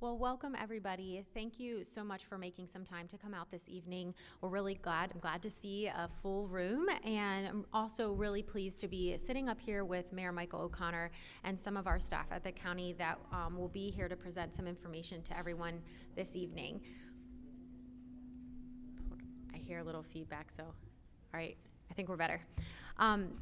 Well, welcome everybody. Thank you so much for making some time to come out this evening. We're really glad. I'm glad to see a full room, and I'm also really pleased to be sitting up here with Mayor Michael O'Connor and some of our staff at the county that will be here to present some information to everyone this evening. I hear a little feedback, so all right, I think we're better.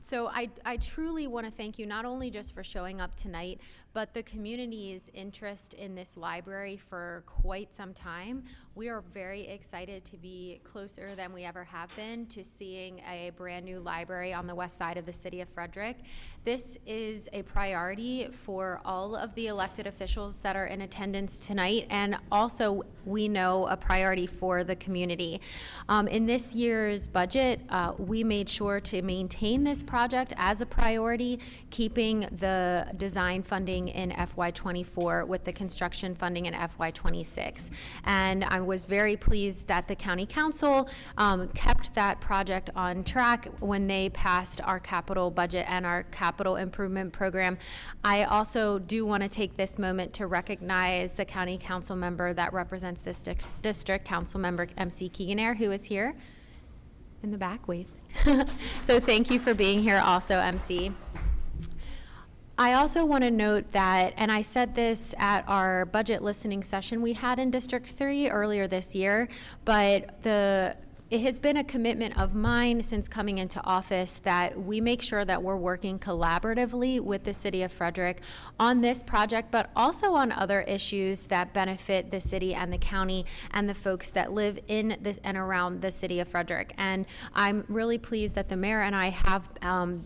So I truly want to thank you not only just for showing up tonight, but the community's interest in this library for quite some time. We are very excited to be closer than we ever have been to seeing a brand new library on the west side of the city of Frederick. This is a priority for all of the elected officials that are in attendance tonight, and also we know a priority for the community. In this year's budget, we made sure to maintain this project as a priority, keeping the design funding in FY24 with the construction funding in FY26. And I was very pleased that the county council kept that project on track when they passed our capital budget and our capital improvement program. I also do want to take this moment to recognize the county council member that represents this district, Council Member MC Keegan, who is here in the back. Wave. So thank you for being here also, MC. I also want to note that, and I said this at our budget listening session we had in District 3 earlier this year, but it has been a commitment of mine since coming into office that we make sure that we're working collaboratively with the city of Frederick on this project, but also on other issues that benefit the city and the county and the folks that live in this and around the city of Frederick. And I'm really pleased that the mayor and I have,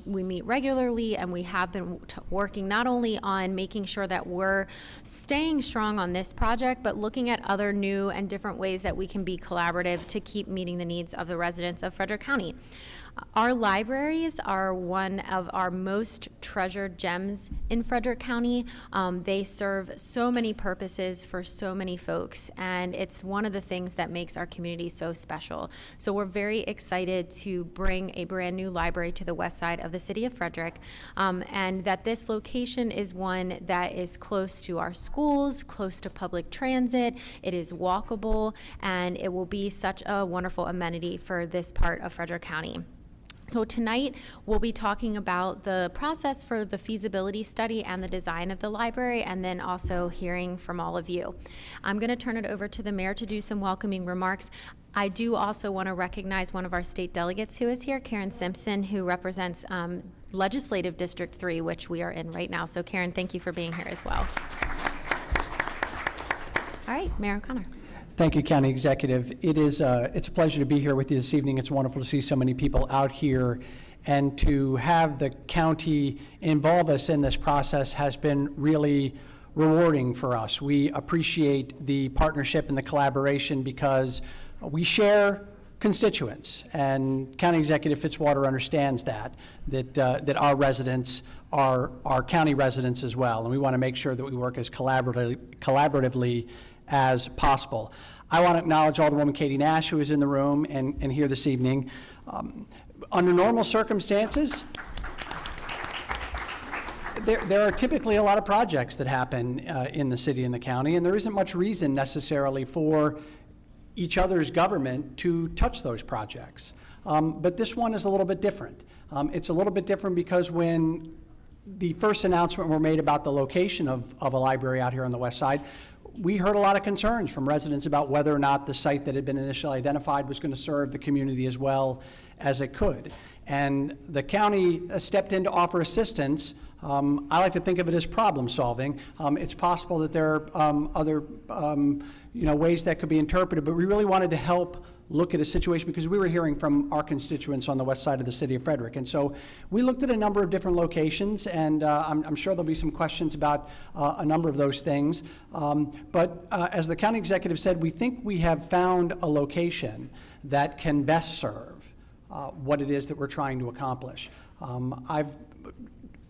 we meet regularly, and we have been working not only on making sure that we're staying strong on this project, but looking at other new and different ways that we can be collaborative to keep meeting the needs of the residents of Frederick County. Our libraries are one of our most treasured gems in Frederick County. They serve so many purposes for so many folks, and it's one of the things that makes our community so special. So we're very excited to bring a brand new library to the west side of the city of Frederick, and that this location is one that is close to our schools, close to public transit, it is walkable, and it will be such a wonderful amenity for this part of Frederick County. So tonight, we'll be talking about the process for the feasibility study and the design of the library, and then also hearing from all of you. I'm going to turn it over to the mayor to do some welcoming remarks. I do also want to recognize one of our state delegates who is here, Karen Simpson, who represents Legislative District 3, which we are in right now. So Karen, thank you for being here as well. All right, Mayor O'Connor. Thank you, County Executive. It's a pleasure to be here with you this evening. It's wonderful to see so many people out here, and to have the county involve us in this process has been really rewarding for us. We appreciate the partnership and the collaboration because we share constituents, and County Executive Fitzwater understands that our residents are our county residents as well, and we want to make sure that we work as collaboratively as possible. I want to acknowledge Alderwoman Katie Nash, who is in the room and here this evening. Under normal circumstances, there are typically a lot of projects that happen in the city and the county, and there isn't much reason necessarily for each other's government to touch those projects. But this one is a little bit different. It's a little bit different because when the first announcement were made about the location of a library out here on the west side, we heard a lot of concerns from residents about whether or not the site that had been initially identified was going to serve the community as well as it could. And the county stepped in to offer assistance. I like to think of it as problem solving. It's possible that there are other ways that could be interpreted, but we really wanted to help look at a situation because we were hearing from our constituents on the west side of the city of Frederick. And so we looked at a number of different locations, and I'm sure there'll be some questions about a number of those things. But as the county executive said, we think we have found a location that can best serve what it is that we're trying to accomplish. I've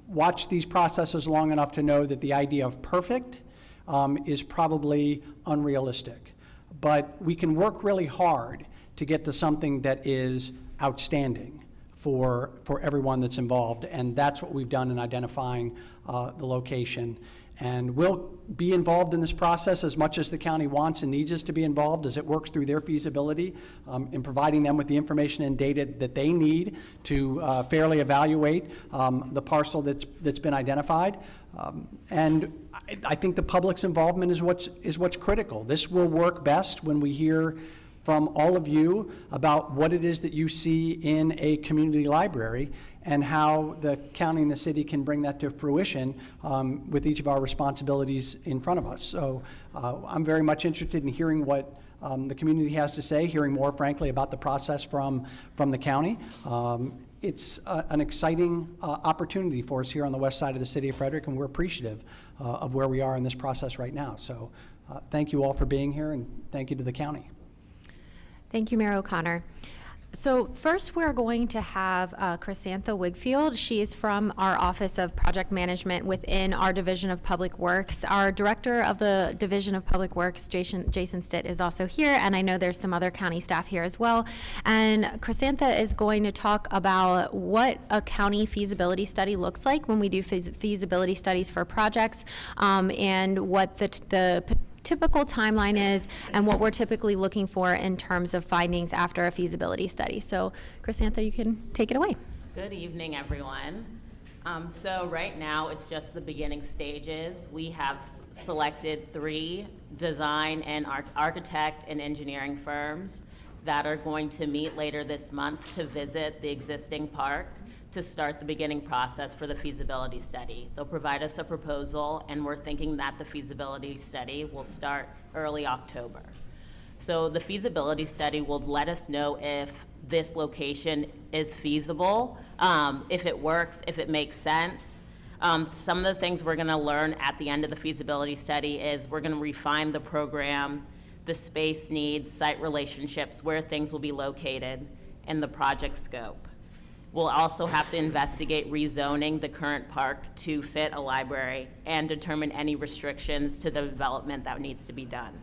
watched these processes long enough to know that the idea of perfect is probably unrealistic. But we can work really hard to get to something that is outstanding for everyone that's involved, and that's what we've done in identifying the location. And we'll be involved in this process as much as the county wants and needs us to be involved as it works through their feasibility in providing them with the information and data that they need to fairly evaluate the parcel that's been identified. And I think the public's involvement is what's critical. This will work best when we hear from all of you about what it is that you see in a community library and how the county and the city can bring that to fruition with each of our responsibilities in front of us. So I'm very much interested in hearing what the community has to say, hearing more, frankly, about the process from the county. It's an exciting opportunity for us here on the west side of the city of Frederick, and we're appreciative of where we are in this process right now. So thank you all for being here, and thank you to the county. Thank you, Mayor O'Connor. So first we're going to have Chrysantha Wigfield. She is from our Office of Project Management within our Division of Public Works. Our Director of the Division of Public Works, Jason Stitt, is also here, and I know there's some other county staff here as well. And Chrysantha is going to talk about what a county feasibility study looks like when we do feasibility studies for projects, and what the typical timeline is and what we're typically looking for in terms of findings after a feasibility study. So Chrysantha, you can take it away. Good evening, everyone. So right now it's just the beginning stages. We have selected 3 design and architect and engineering firms that are going to meet later this month to visit the existing park to start the beginning process for the feasibility study. They'll provide us a proposal, and we're thinking that the feasibility study will start early October. So the feasibility study will let us know if this location is feasible, if it works, if it makes sense. Some of the things we're gonna learn at the end of the feasibility study is we're gonna refine the program, the space needs, site relationships, where things will be located, and the project scope. We'll also have to investigate rezoning the current park to fit a library and determine any restrictions to the development that needs to be done.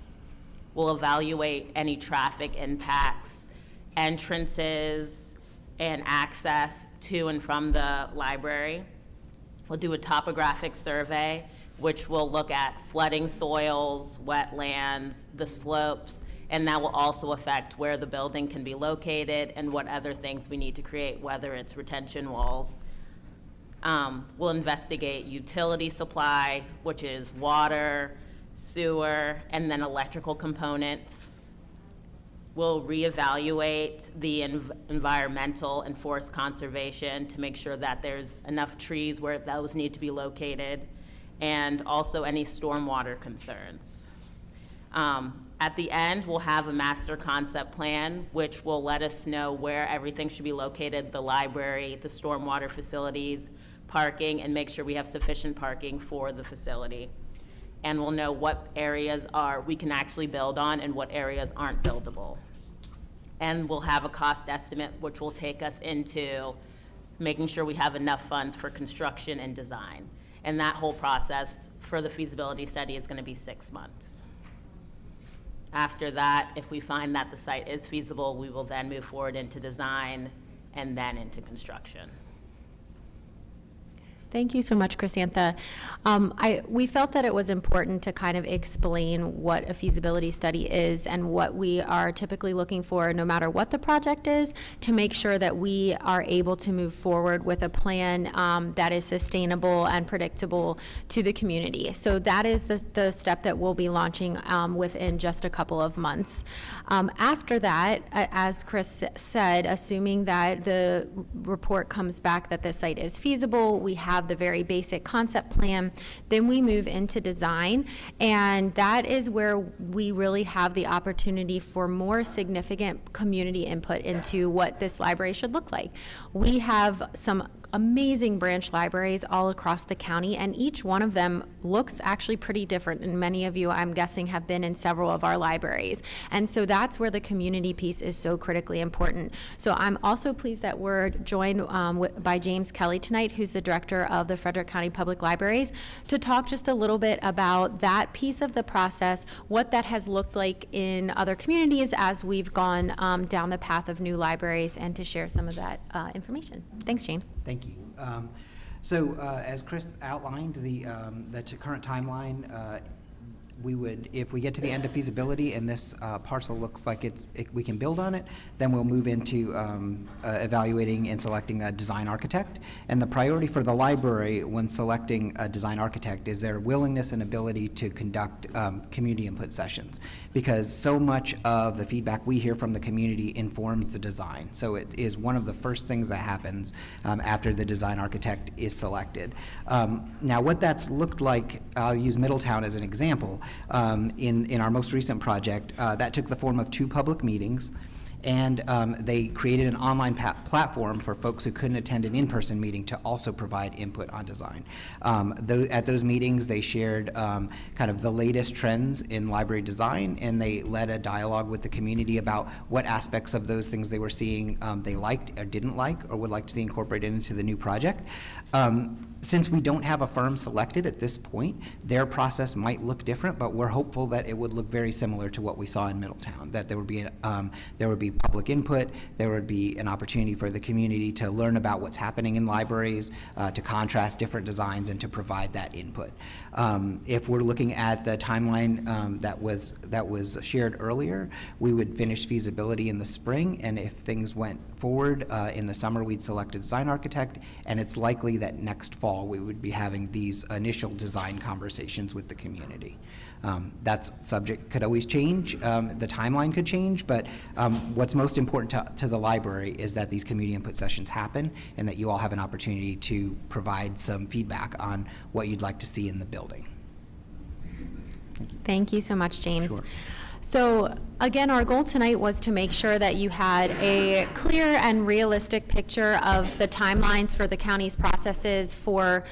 We'll evaluate any traffic impacts, entrances, and access to and from the library. We'll do a topographic survey, which will look at flooding soils, wetlands, the slopes, and that will also affect where the building can be located and what other things we need to create, whether it's retention walls. We'll investigate utility supply, which is water, sewer, and then electrical components. We'll reevaluate the environmental and forest conservation to make sure that there's enough trees where those need to be located, and also any stormwater concerns. At the end, we'll have a master concept plan, which will let us know where everything should be located, the library, the stormwater facilities, parking, and make sure we have sufficient parking for the facility. And we'll know what areas we can actually build on and what areas aren't buildable. And we'll have a cost estimate, which will take us into making sure we have enough funds for construction and design. And that whole process for the feasibility study is going to be 6 months. After that, if we find that the site is feasible, we will then move forward into design and then into construction. Thank you so much, Chrysantha. We felt that it was important to kind of explain what a feasibility study is and what we are typically looking for, no matter what the project is, to make sure that we are able to move forward with a plan that is sustainable and predictable to the community. So that is the step that we'll be launching within just a couple of months. After that, as Chris said, assuming that the report comes back that the site is feasible, we have the very basic concept plan, then we move into design, and that is where we really have the opportunity for more significant community input into what this library should look like. We have some amazing branch libraries all across the county, and each one of them looks actually pretty different, and many of you, I'm guessing, have been in several of our libraries. And so that's where the community piece is so critically important. So I'm also pleased that we're joined by James Kelly tonight, who's the director of the Frederick County Public Libraries, to talk just a little bit about that piece of the process, what that has looked like in other communities as we've gone down the path of new libraries, and to share some of that information. Thanks, James. Thank you. So as Chris outlined, the current timeline, we would, if we get to the end of feasibility and this parcel looks like we can build on it, then we'll move into evaluating and selecting a design architect. And the priority for the library when selecting a design architect is their willingness and ability to conduct community input sessions, because so much of the feedback we hear from the community informs the design. So it is one of the first things that happens after the design architect is selected. Now what that's looked like, I'll use Middletown as an example. In our most recent project, that took the form of 2 public meetings, and they created an online platform for folks who couldn't attend an in-person meeting to also provide input on design. At those meetings, they shared kind of the latest trends in library design, and they led a dialogue with the community about what aspects of those things they were seeing they liked or didn't like or would like to see incorporated into the new project. Since we don't have a firm selected at this point, their process might look different, but we're hopeful that it would look very similar to what we saw in Middletown, that there would be public input, there would be an opportunity for the community to learn about what's happening in libraries, to contrast different designs and to provide that input. If we're looking at the timeline that was shared earlier, we would finish feasibility in the spring, and if things went forward in the summer, we'd select a design architect, and it's likely that next fall we would be having these initial design conversations with the community. That's subject, could always change, the timeline could change, but what's most important to the library is that these community input sessions happen and that you all have an opportunity to provide some feedback on what you'd like to see in the building. Thank you so much, James. Sure. So again, our goal tonight was to make sure that you had a clear and realistic picture of the timelines for the county's processes for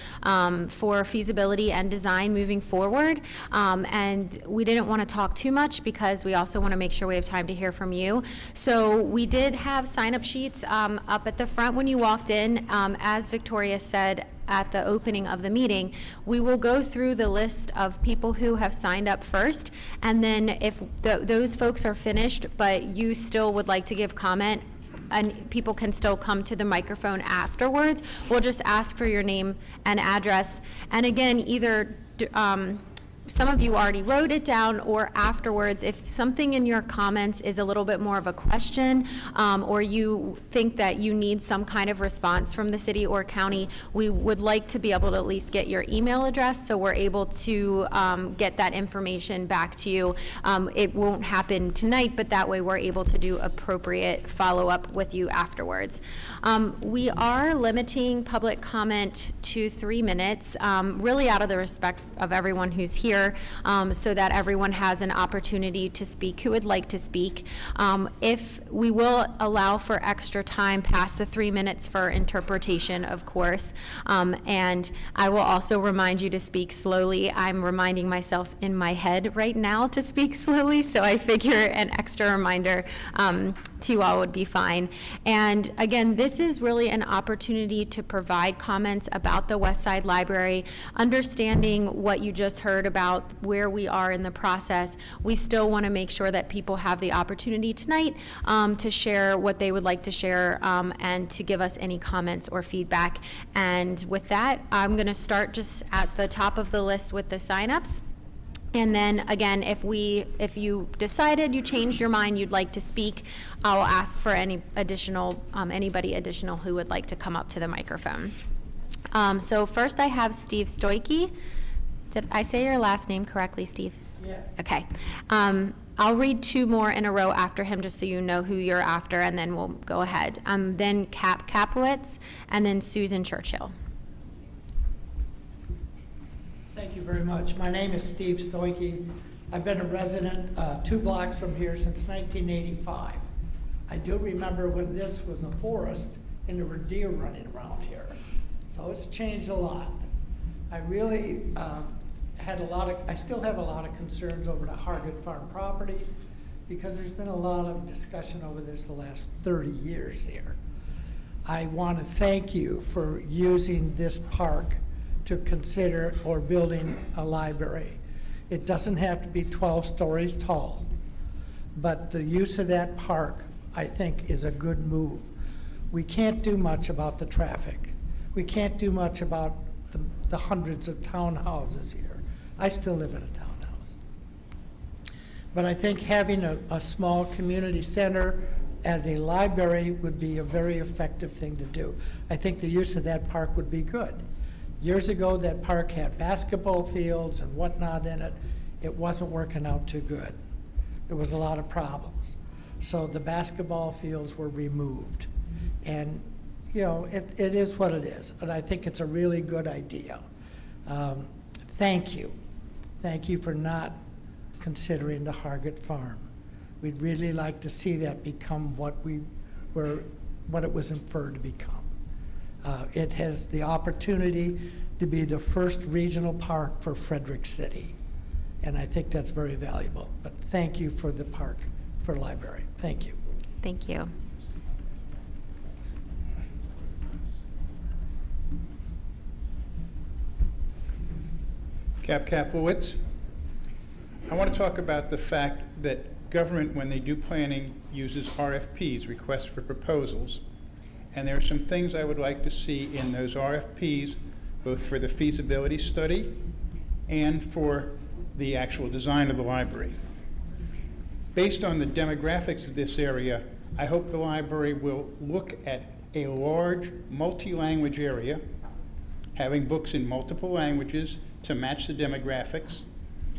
feasibility and design moving forward. And we didn't want to talk too much because we also want to make sure we have time to hear from you. So we did have sign-up sheets up at the front when you walked in. As Victoria said at the opening of the meeting, we will go through the list of people who have signed up first, and then if those folks are finished, but you still would like to give comment, and people can still come to the microphone afterwards, we'll just ask for your name and address. And again, either some of you already wrote it down, or afterwards, if something in your comments is a little bit more of a question, or you think that you need some kind of response from the city or county, we would like to be able to at least get your email address so we're able to get that information back to you. It won't happen tonight, but that way we're able to do appropriate follow-up with you afterwards. We are limiting public comment to 3 minutes, really out of the respect of everyone who's here, so that everyone has an opportunity to speak who would like to speak. If we will allow for extra time past the 3 minutes for interpretation, of course, and I will also remind you to speak slowly. I'm reminding myself in my head right now to speak slowly, so I figure an extra reminder to you all would be fine. And again, this is really an opportunity to provide comments about the West Side Library, understanding what you just heard about where we are in the process. We still want to make sure that people have the opportunity tonight to share what they would like to share and to give us any comments or feedback. And with that, I'm going to start just at the top of the list with the signups. And then again, if you decided you changed your mind, you'd like to speak, I'll ask for any additional, anybody additional who would like to come up to the microphone. So first I have Steve Stoicki. Did I say your last name correctly, Steve? Yes. Okay. I'll read 2 more in a row after him just so you know who you're after, and then we'll go ahead. Then Cap Kaplowitz, and then Susan Churchill. Thank you very much. My name is Steve Stoicki. I've been a resident 2 blocks from here since 1985. I do remember when this was a forest and there were deer running around here. So it's changed a lot. I really I still have a lot of concerns over the Hargett Farm property because there's been a lot of discussion over this the last 30 years here. I want to thank you for using this park to consider or building a library. It doesn't have to be 12 stories tall, but the use of that park, I think, is a good move. We can't do much about the traffic. we can't do much about the hundreds of townhouses here. I still live in a townhouse. But I think having a small community center as a library would be a very effective thing to do. I think the use of that park would be good. Years ago, that park had basketball fields and whatnot in it. It wasn't working out too good. There was a lot of problems. So the basketball fields were removed. And, you know, it is what it is. And I think it's a really good idea. Thank you. Thank you for not considering the Hargett Farm. We'd really like to see that become what it was inferred to become. It has the opportunity to be the first regional park for Frederick City. And I think that's very valuable. But thank you for the park, for library. Thank you. Thank you. Cap Kaplowitz. I want to talk about the fact that government, when they do planning, uses RFPs, requests for proposals. And there are some things I would like to see in those RFPs, both for the feasibility study and for the actual design of the library. Based on the demographics of this area, I hope the library will look at a large multi-language area, having books in multiple languages to match the demographics,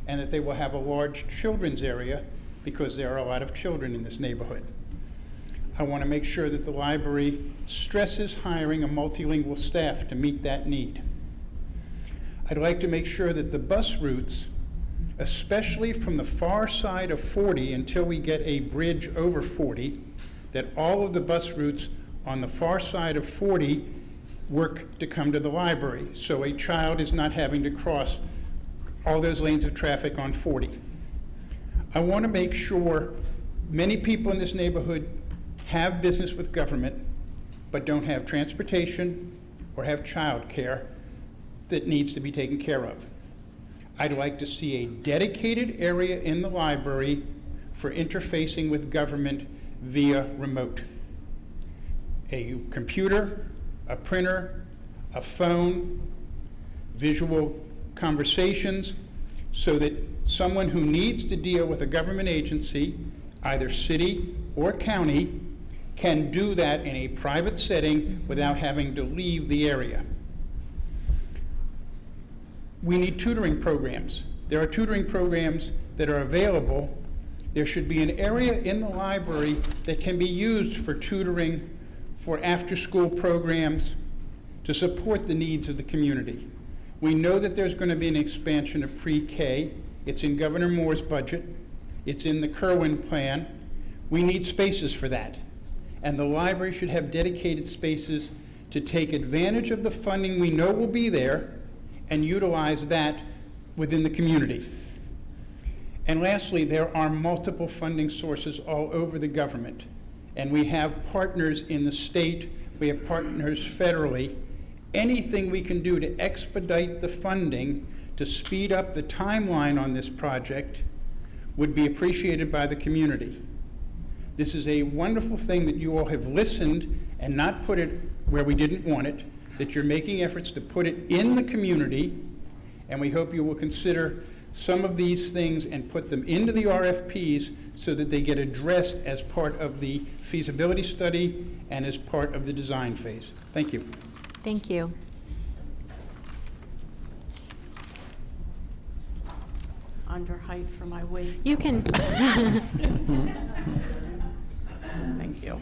and that they will have a large children's area because there are a lot of children in this neighborhood. I want to make sure that the library stresses hiring a multilingual staff to meet that need. I'd like to make sure that the bus routes, especially from the far side of 40 until we get a bridge over 40, that all of the bus routes on the far side of 40 work to come to the library, so a child is not having to cross all those lanes of traffic on 40. I want to make sure many people in this neighborhood have business with government, but don't have transportation or have child care that needs to be taken care of. I'd like to see a dedicated area in the library for interfacing with government via remote. A computer, a printer, a phone, visual conversations, so that someone who needs to deal with a government agency, either city or county, can do that in a private setting without having to leave the area. We need tutoring programs. There are tutoring programs that are available. There should be an area in the library that can be used for tutoring, for after-school programs, to support the needs of the community. We know that there's going to be an expansion of pre-K. It's in Governor Moore's budget. It's in the Kerwin plan. We need spaces for that. And the library should have dedicated spaces to take advantage of the funding we know will be there and utilize that within the community. And lastly, there are multiple funding sources all over the government. And we have partners in the state, we have partners federally. Anything we can do to expedite the funding to speed up the timeline on this project would be appreciated by the community. This is a wonderful thing that you all have listened and not put it where we didn't want it, that you're making efforts to put it in the community, and we hope you will consider some of these things and put them into the RFPs so that they get addressed as part of the feasibility study and as part of the design phase. Thank you. Thank you. Under height for my weight. You can. Thank you.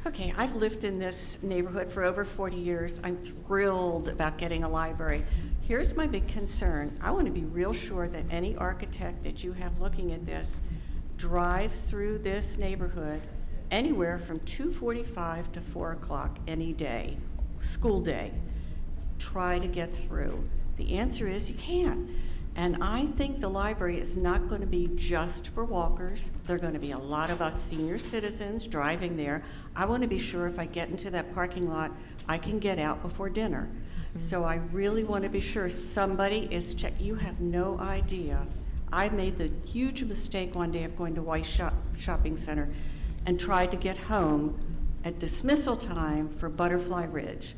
Okay, I've lived in this neighborhood for over 40 years. I'm thrilled about getting a library. Here's my big concern. I want to be real sure that any architect that you have looking at this drives through this neighborhood anywhere from 2:45 to 4 o'clock any day, school day. Try to get through. The answer is you can't. And I think the library is not going to be just for walkers. There are going to be a lot of us senior citizens driving there. I want to be sure if I get into that parking lot, I can get out before dinner. So I really want to be sure somebody is You have no idea. I made the huge mistake one day of going to Weiss Shopping Center and tried to get home at dismissal time for Butterfly Ridge.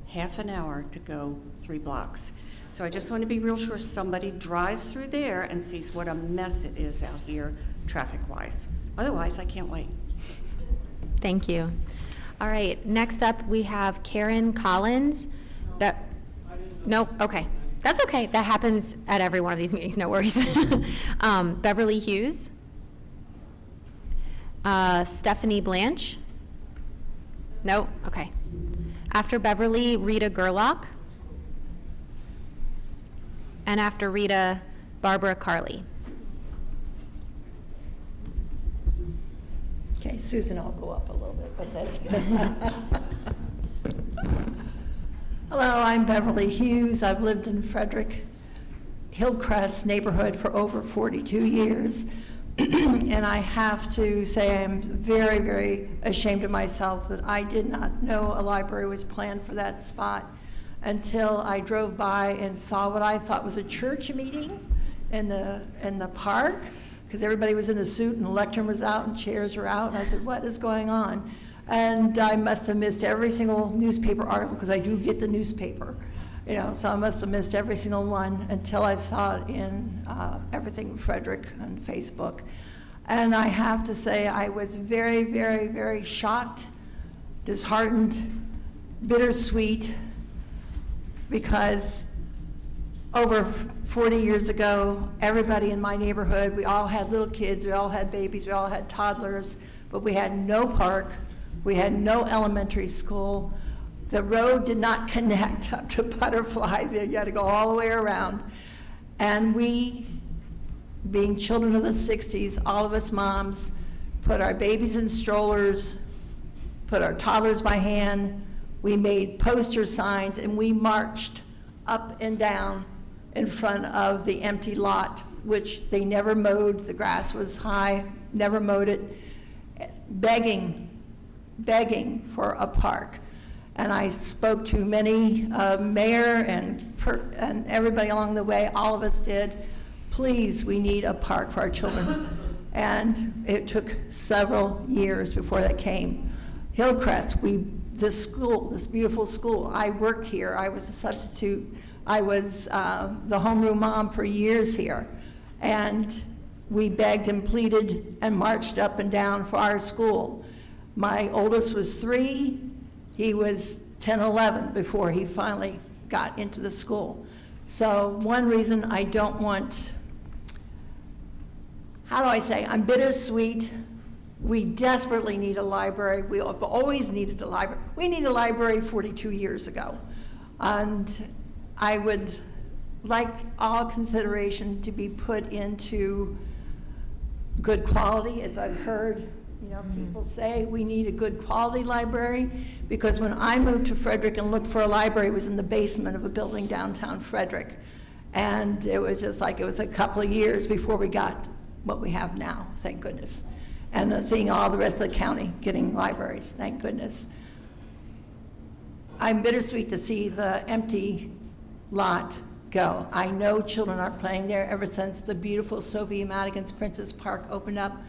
half an hour to go 3 blocks. So I just want to be real sure somebody drives through there and sees what a mess it is out here, traffic-wise. Otherwise, I can't wait. Thank you. All right, next up, we have Karen Collins. Nope, okay. That's okay. That happens at every one of these meetings, no worries. Beverly Hughes. Stephanie Blanche. No, okay. After Beverly, Rita Gerlach. And after Rita, Barbara Carley. Okay, Susan, I'll go up a little bit, but that's good. Hello, I'm Beverly Hughes. I've lived in Frederick, Hillcrest neighborhood for over 42 years. And I have to say I'm very, very ashamed of myself that I did not know a library was planned for that spot until I drove by and saw what I thought was a church meeting in the park, because everybody was in a suit and the lectern was out and chairs were out, and I said, what is going on? And I must have missed every single newspaper article, because I do get the newspaper, so I must have missed every single one until I saw it in everything Frederick on Facebook. And I have to say I was very, very, very shocked, disheartened, bittersweet, because over 40 years ago, everybody in my neighborhood, we all had little kids, we all had babies, we all had toddlers, but we had no park, we had no elementary school. The road did not connect up to Butterfly. You had to go all the way around. And we, being children of the 60s, all of us moms, put our babies in strollers, put our toddlers by hand, we made poster signs, and we marched up and down in front of the empty lot, which they never mowed. The grass was high, never mowed it, begging for a park. And I spoke to many mayor and everybody along the way. All of us did. Please, we need a park for our children. And it took several years before that came. Hillcrest, this school, this beautiful school, I worked here. I was a substitute. I was the homeroom mom for years here. And we begged and pleaded and marched up and down for our school. My oldest was 3. He was 10, 11 before he finally got into the school. So one reason I don't want, how do I say, I'm bittersweet. We desperately need a library. We have always needed a library. We need a library 42 years ago. And I would like all consideration to be put into good quality, as I've heard people say. We need a good quality library, because when I moved to Frederick and looked for a library, it was in the basement of a building downtown Frederick. And it was just like, it was a couple of years before we got what we have now, thank goodness. And seeing all the rest of the county getting libraries, thank goodness. I'm bittersweet to see the empty lot go. I know children are playing there ever since the beautiful Sophie Madigan's Princess Park opened up.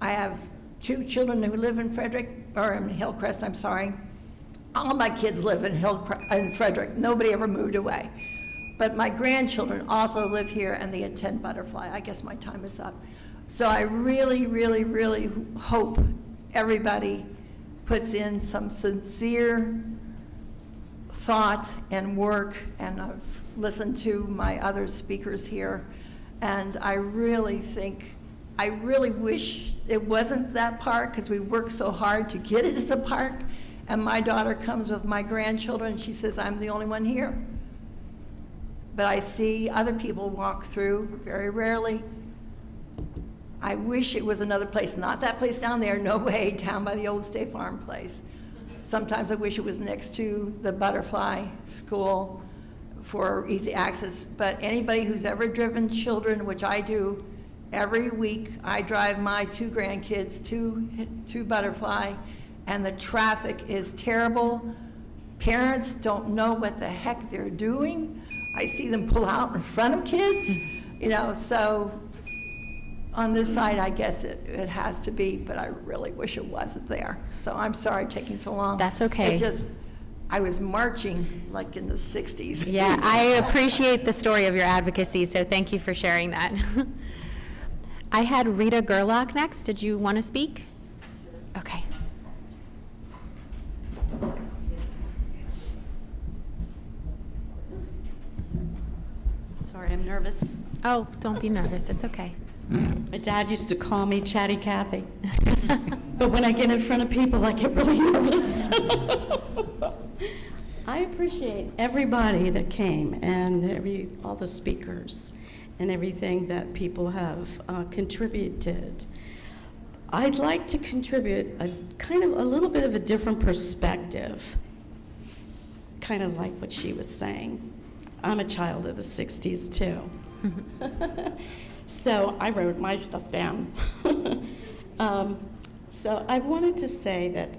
I have 2 children who live in Frederick, or in Hillcrest, I'm sorry. All my kids live in Frederick. Nobody ever moved away. But my grandchildren also live here, and they attend Butterfly. I guess my time is up. So I really, really, really hope everybody puts in some sincere thought and work, and I've listened to my other speakers here, and I really wish it wasn't that park, because we worked so hard to get it as a park, and my daughter comes with my grandchildren, and she says, I'm the only one here. But I see other people walk through very rarely. I wish it was another place, not that place down there, no way, down by the old State Farm place. Sometimes I wish it was next to the Butterfly School for easy access, but anybody who's ever driven children, which I do, every week I drive my 2 grandkids to Butterfly, and the traffic is terrible. Parents don't know what the heck they're doing. I see them pull out in front of kids, so on this side, I guess it has to be, but I really wish it wasn't there. So I'm sorry taking so long. That's okay. It's just, I was marching like in the 60s. Yeah, I appreciate the story of your advocacy, so thank you for sharing that. I had Rita Gerlach next. Did you want to speak? Okay. Sorry, I'm nervous. Oh, don't be nervous. It's okay. My dad used to call me Chatty Cathy. But when I get in front of people, I get really nervous. I appreciate everybody that came and all the speakers and everything that people have contributed. I'd like to contribute a little bit of a different perspective, kind of like what she was saying. I'm a child of the 60s too. So I wrote my stuff down. So I wanted to say that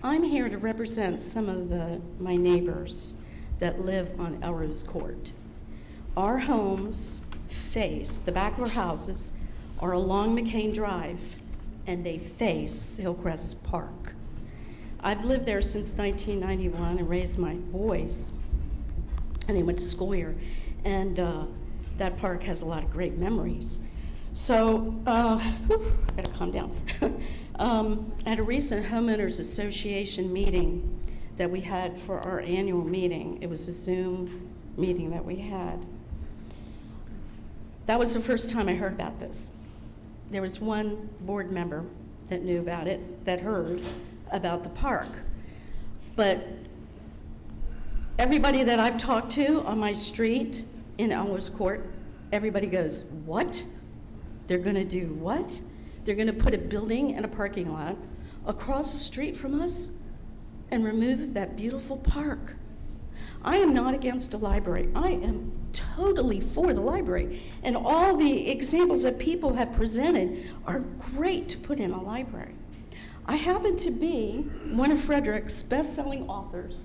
I'm here to represent some of my neighbors that live on Elrose Court. Our homes face, the back of our houses are along McCain Drive, and they face Hillcrest Park. I've lived there since 1991 and raised my boys, and they went to school here, and that park has a lot of great memories. So, I gotta calm down. At a recent homeowners association meeting that we had for our annual meeting, it was a Zoom meeting that we had. That was the first time I heard about this. There was one board member that knew about it, that heard about the park. But everybody that I've talked to on my street in Elrose Court, everybody goes, what? They're gonna do what? They're gonna put a building and a parking lot across the street from us and remove that beautiful park. I am not against a library. I am totally for the library. And all the examples that people have presented are great to put in a library. I happen to be one of Frederick's best-selling authors.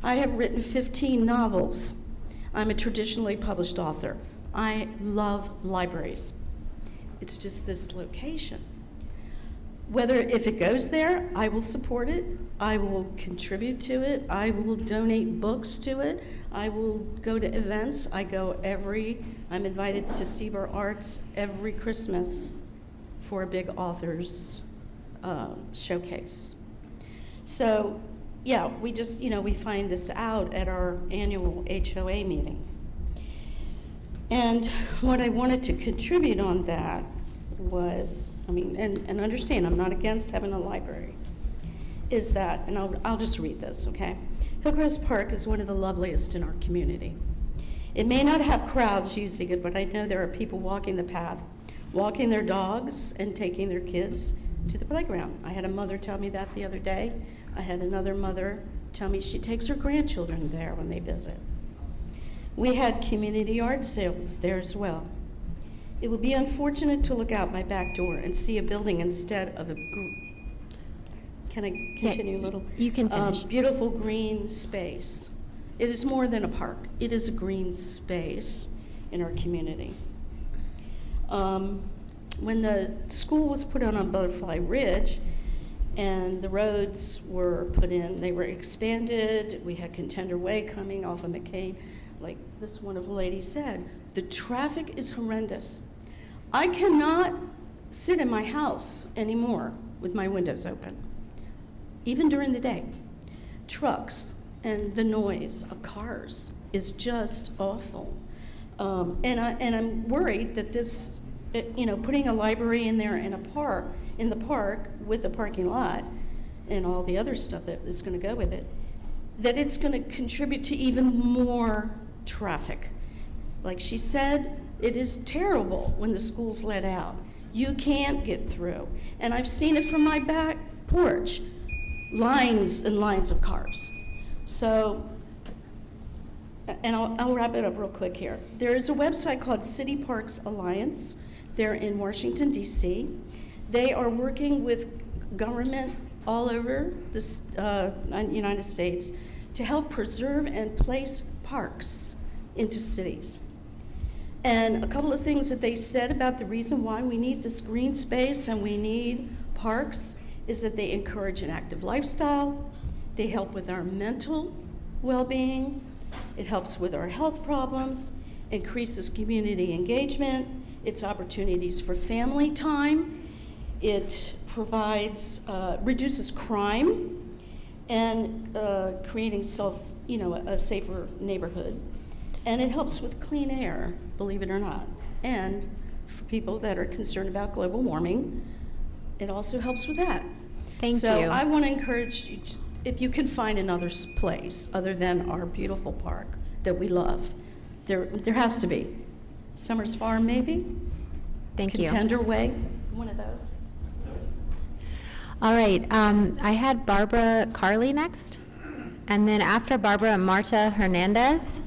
I have written 15 novels. I'm a traditionally published author. I love libraries. It's just this location. If it goes there, I will support it. I will contribute to it. I will donate books to it. I will go to events. I'm invited to Seabar Arts every Christmas for a big authors showcase. So, yeah, we just, we find this out at our annual HOA meeting. And what I wanted to contribute on that was, and understand, I'm not against having a library, is that, and I'll just read this, okay? Hillcrest Park is one of the loveliest in our community. It may not have crowds using it, but I know there are people walking the path, walking their dogs and taking their kids to the playground. I had a mother tell me that the other day. I had another mother tell me she takes her grandchildren there when they visit. We had community yard sales there as well. It would be unfortunate to look out my back door and see a building instead of can I continue a little? You can finish. Beautiful green space. It is more than a park. It is a green space in our community. When the school was put on Butterfly Ridge and the roads were put in, they were expanded. We had Contender Way coming off of McCain. Like this wonderful lady said, the traffic is horrendous. I cannot sit in my house anymore with my windows open, even during the day. Trucks and the noise of cars is just awful. And I'm worried that this, putting a library in there in the park with a parking lot and all the other stuff that is going to go with it, that it's going to contribute to even more traffic. Like she said, it is terrible when the school's let out. You can't get through. And I've seen it from my back porch, lines and lines of cars. So, and I'll wrap it up real quick here. There is a website called City Parks Alliance. They're in Washington, D.C. They are working with government all over the United States to help preserve and place parks into cities. And a couple of things that they said about the reason why we need this green space and we need parks is that they encourage an active lifestyle, They help with our mental well-being. It helps with our health problems, increases community engagement. It's opportunities for family time. It provides, reduces crime and creating a safer neighborhood. And it helps with clean air, believe it or not. And for people that are concerned about global warming, it also helps with that. Thank So you. I want to encourage you, if you can find another place other than our beautiful park that we love, there has to be. Summer's Farm, maybe? Thank you. Contender Way, one of those. All right, I had Barbara Carley next, and then after Barbara, Marta Hernandez,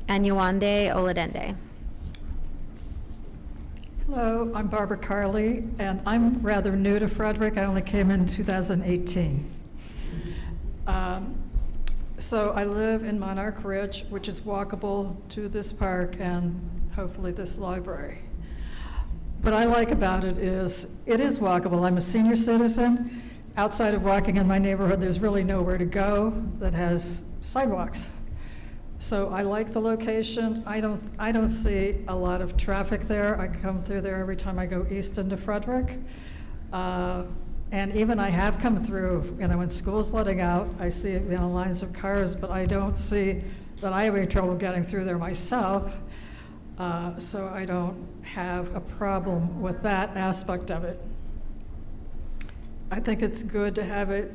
and Yewande Oladende. Hello, I'm Barbara Carley, and I'm rather new to Frederick. I only came in 2018. So I live in Monarch Ridge, which is walkable to this park and hopefully this library. What I like about it is walkable. I'm a senior citizen. Outside of walking in my neighborhood, there's really nowhere to go that has sidewalks. So I like the location. I don't see a lot of traffic there. I come through there every time I go east into Frederick. And even I have come through, when school's letting out, I see, lines of cars, but I don't see that I have any trouble getting through there myself. So I don't have a problem with that aspect of it. I think it's good to have it,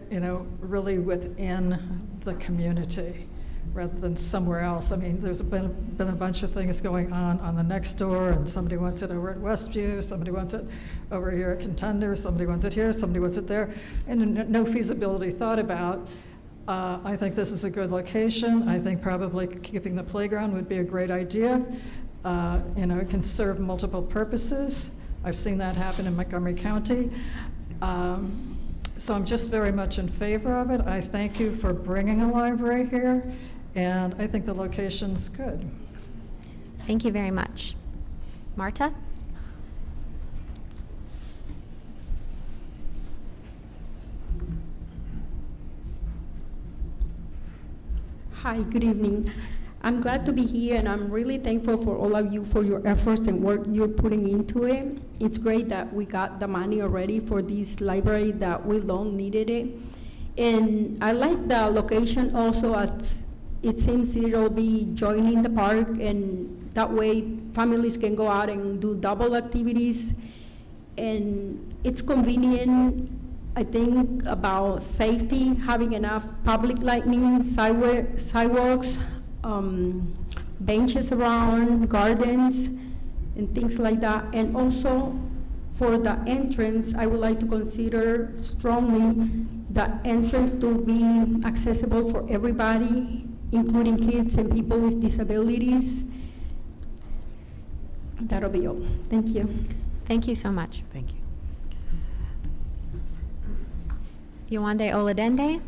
really within the community rather than somewhere else. I mean, there's been a bunch of things going on the next door, and somebody wants it over at Westview, somebody wants it over here at Contender, somebody wants it here, somebody wants it there, and no feasibility thought about. I think this is a good location. I think probably keeping the playground would be a great idea. It can serve multiple purposes. I've seen that happen in Montgomery County. So I'm just very much in favor of it. I thank you for bringing a library here, and I think the location's good. Thank you very much. Marta? Hi, good evening. I'm glad to be here, and I'm really thankful for all of you for your efforts and work you're putting into it. It's great that we got the money already for this library that we long needed it. And I like the location also. It seems it'll be joining the park, and that way families can go out and do double activities. And it's convenient, I think, about safety, having enough public lighting, sidewalks, benches around, gardens, and things like that. And also for the entrance, I would like to consider strongly the entrance to be accessible for everybody, including kids and people with disabilities. That'll be all. Thank you. Thank you so much. Thank you. Yewande Oladende.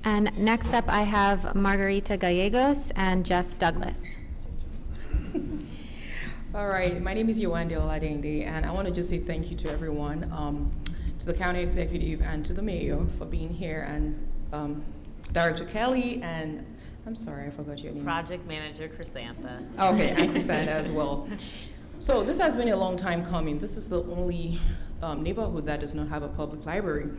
And next up, I have Margarita Gallegos and Jess Douglas. All right, my name is Yewande Oladende, and I want to just say thank you to everyone, to the county executive and to the mayor for being here, and Director Kelly, and I'm sorry, I forgot your name. Project Manager Chrysantha. Okay, and Chrysantha as well. So this has been a long time coming. This is the only neighborhood that does not have a public library.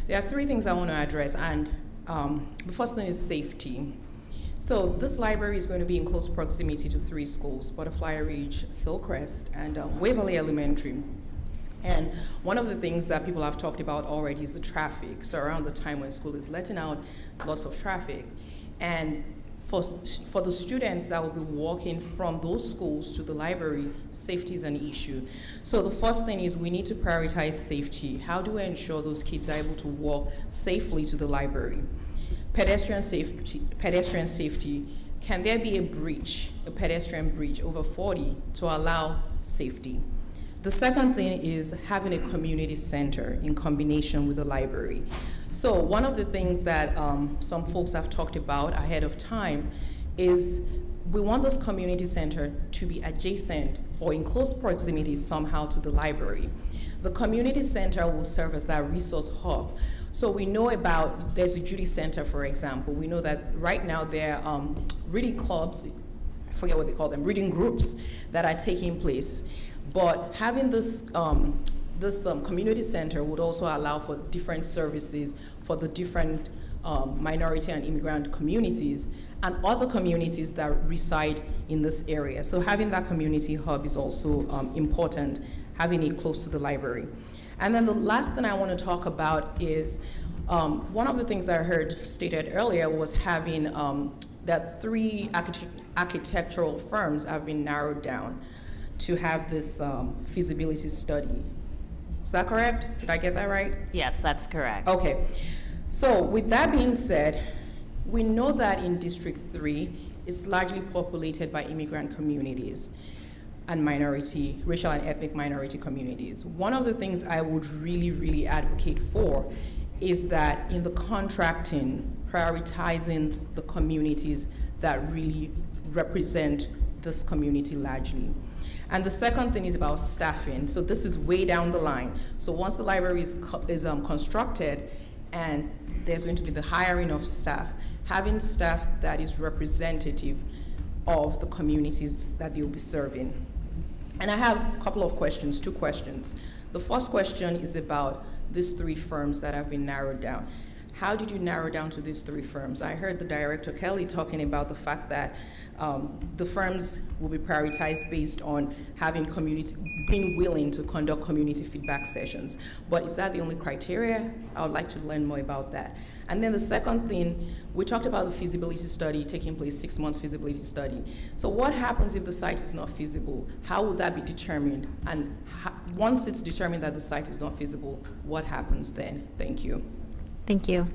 There are three things I want to address, and the first thing is safety. So this library is going to be in close proximity to three schools: Butterfly Ridge, Hillcrest, and Waverly Elementary. And one of the things that people have talked about already is the traffic. So around the time when school is letting out, lots of traffic. And for the students that will be walking from those schools to the library, safety is an issue. So the first thing is we need to prioritize safety. How do we ensure those kids are able to walk safely to the library? Pedestrian safety. Can there be a pedestrian bridge over 40 to allow safety? The second thing is having a community center in combination with the library. So one of the things that some folks have talked about ahead of time is we want this community center to be adjacent or in close proximity somehow to the library. The community center will serve as that resource hub. So we know about, there's a Judy Center, for example. We know that right now there are reading clubs, I forget what they call them, reading groups that are taking place. But having this, community center would also allow for different services for the different minority and immigrant communities and other communities that reside in this area. So having that community hub is also important, having it close to the library. And then the last thing I want to talk about is one of the things I heard stated earlier was having that 3 architectural firms have been narrowed down to have this feasibility study. Is that correct? Did I get that right? Yes, that's correct. Okay. So with that being said, we know that in District 3, it's largely populated by immigrant communities and minority, racial and ethnic minority communities. One of the things I would really, really advocate for is that in the contracting, prioritizing the communities that really represent this community largely. And the second thing is about staffing. So this is way down the line. So once the library is constructed and there's going to be the hiring of staff, having staff that is representative of the communities that they'll be serving. And I have a couple of questions, 2 questions. The first question is about these 3 firms that have been narrowed down. How did you narrow down to these 3 firms? I heard the director, Kelly, talking about the fact that the firms will be prioritized based on having being willing to conduct community feedback sessions. But is that the only criteria? I would like to learn more about that. And then the second thing, we talked about the feasibility study taking place, 6 months feasibility study. So what happens if the site is not feasible? How would that be determined? And once it's determined that the site is not feasible, what happens then? Thank you. Thank you.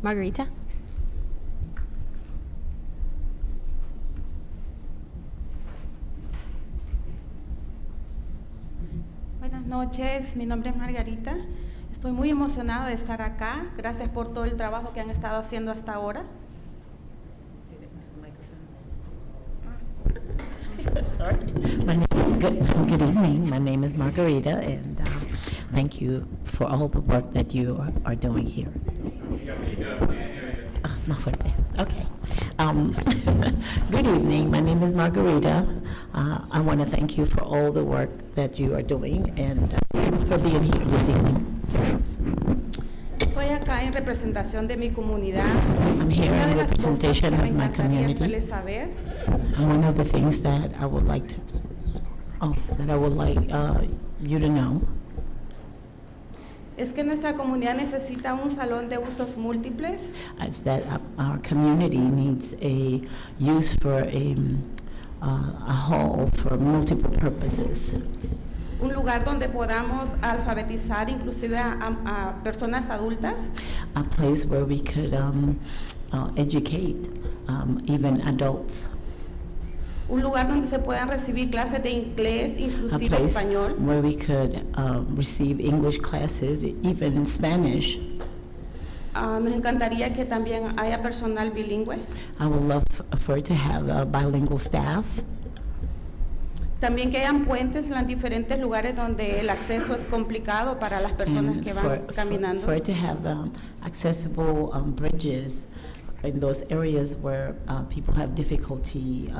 Margarita? Buenas noches, mi nombre es Margarita. Estoy muy emocionada de estar acá. Gracias por todo el trabajo que han estado haciendo hasta ahora. Sorry. Good evening. My name is Margarita, and thank you for all the work that you are doing here. Más fuerte. Okay. Good evening. My name is Margarita. I want to thank you for all the work that you are doing and for being here this evening. Estoy acá en representación de mi comunidad. I'm here Una de in las cosas representation que me of my encantaría community. hacerles saber And one of the things that I would like you to know es que nuestra comunidad necesita un salón de usos múltiples, is that our community needs a use for a hall for multiple purposes. un lugar donde podamos alfabetizar inclusive a personas adultas, A place where we could educate even adults. un lugar donde se puedan recibir clases de inglés, A inclusive place español, where we could receive English classes, even Spanish. Nos encantaría que también haya personal bilingüe. I would love for it to have bilingual staff. También que hayan puentes en los diferentes lugares donde el acceso es complicado para las personas And que van caminando. for it to have accessible bridges in those areas where people have difficulty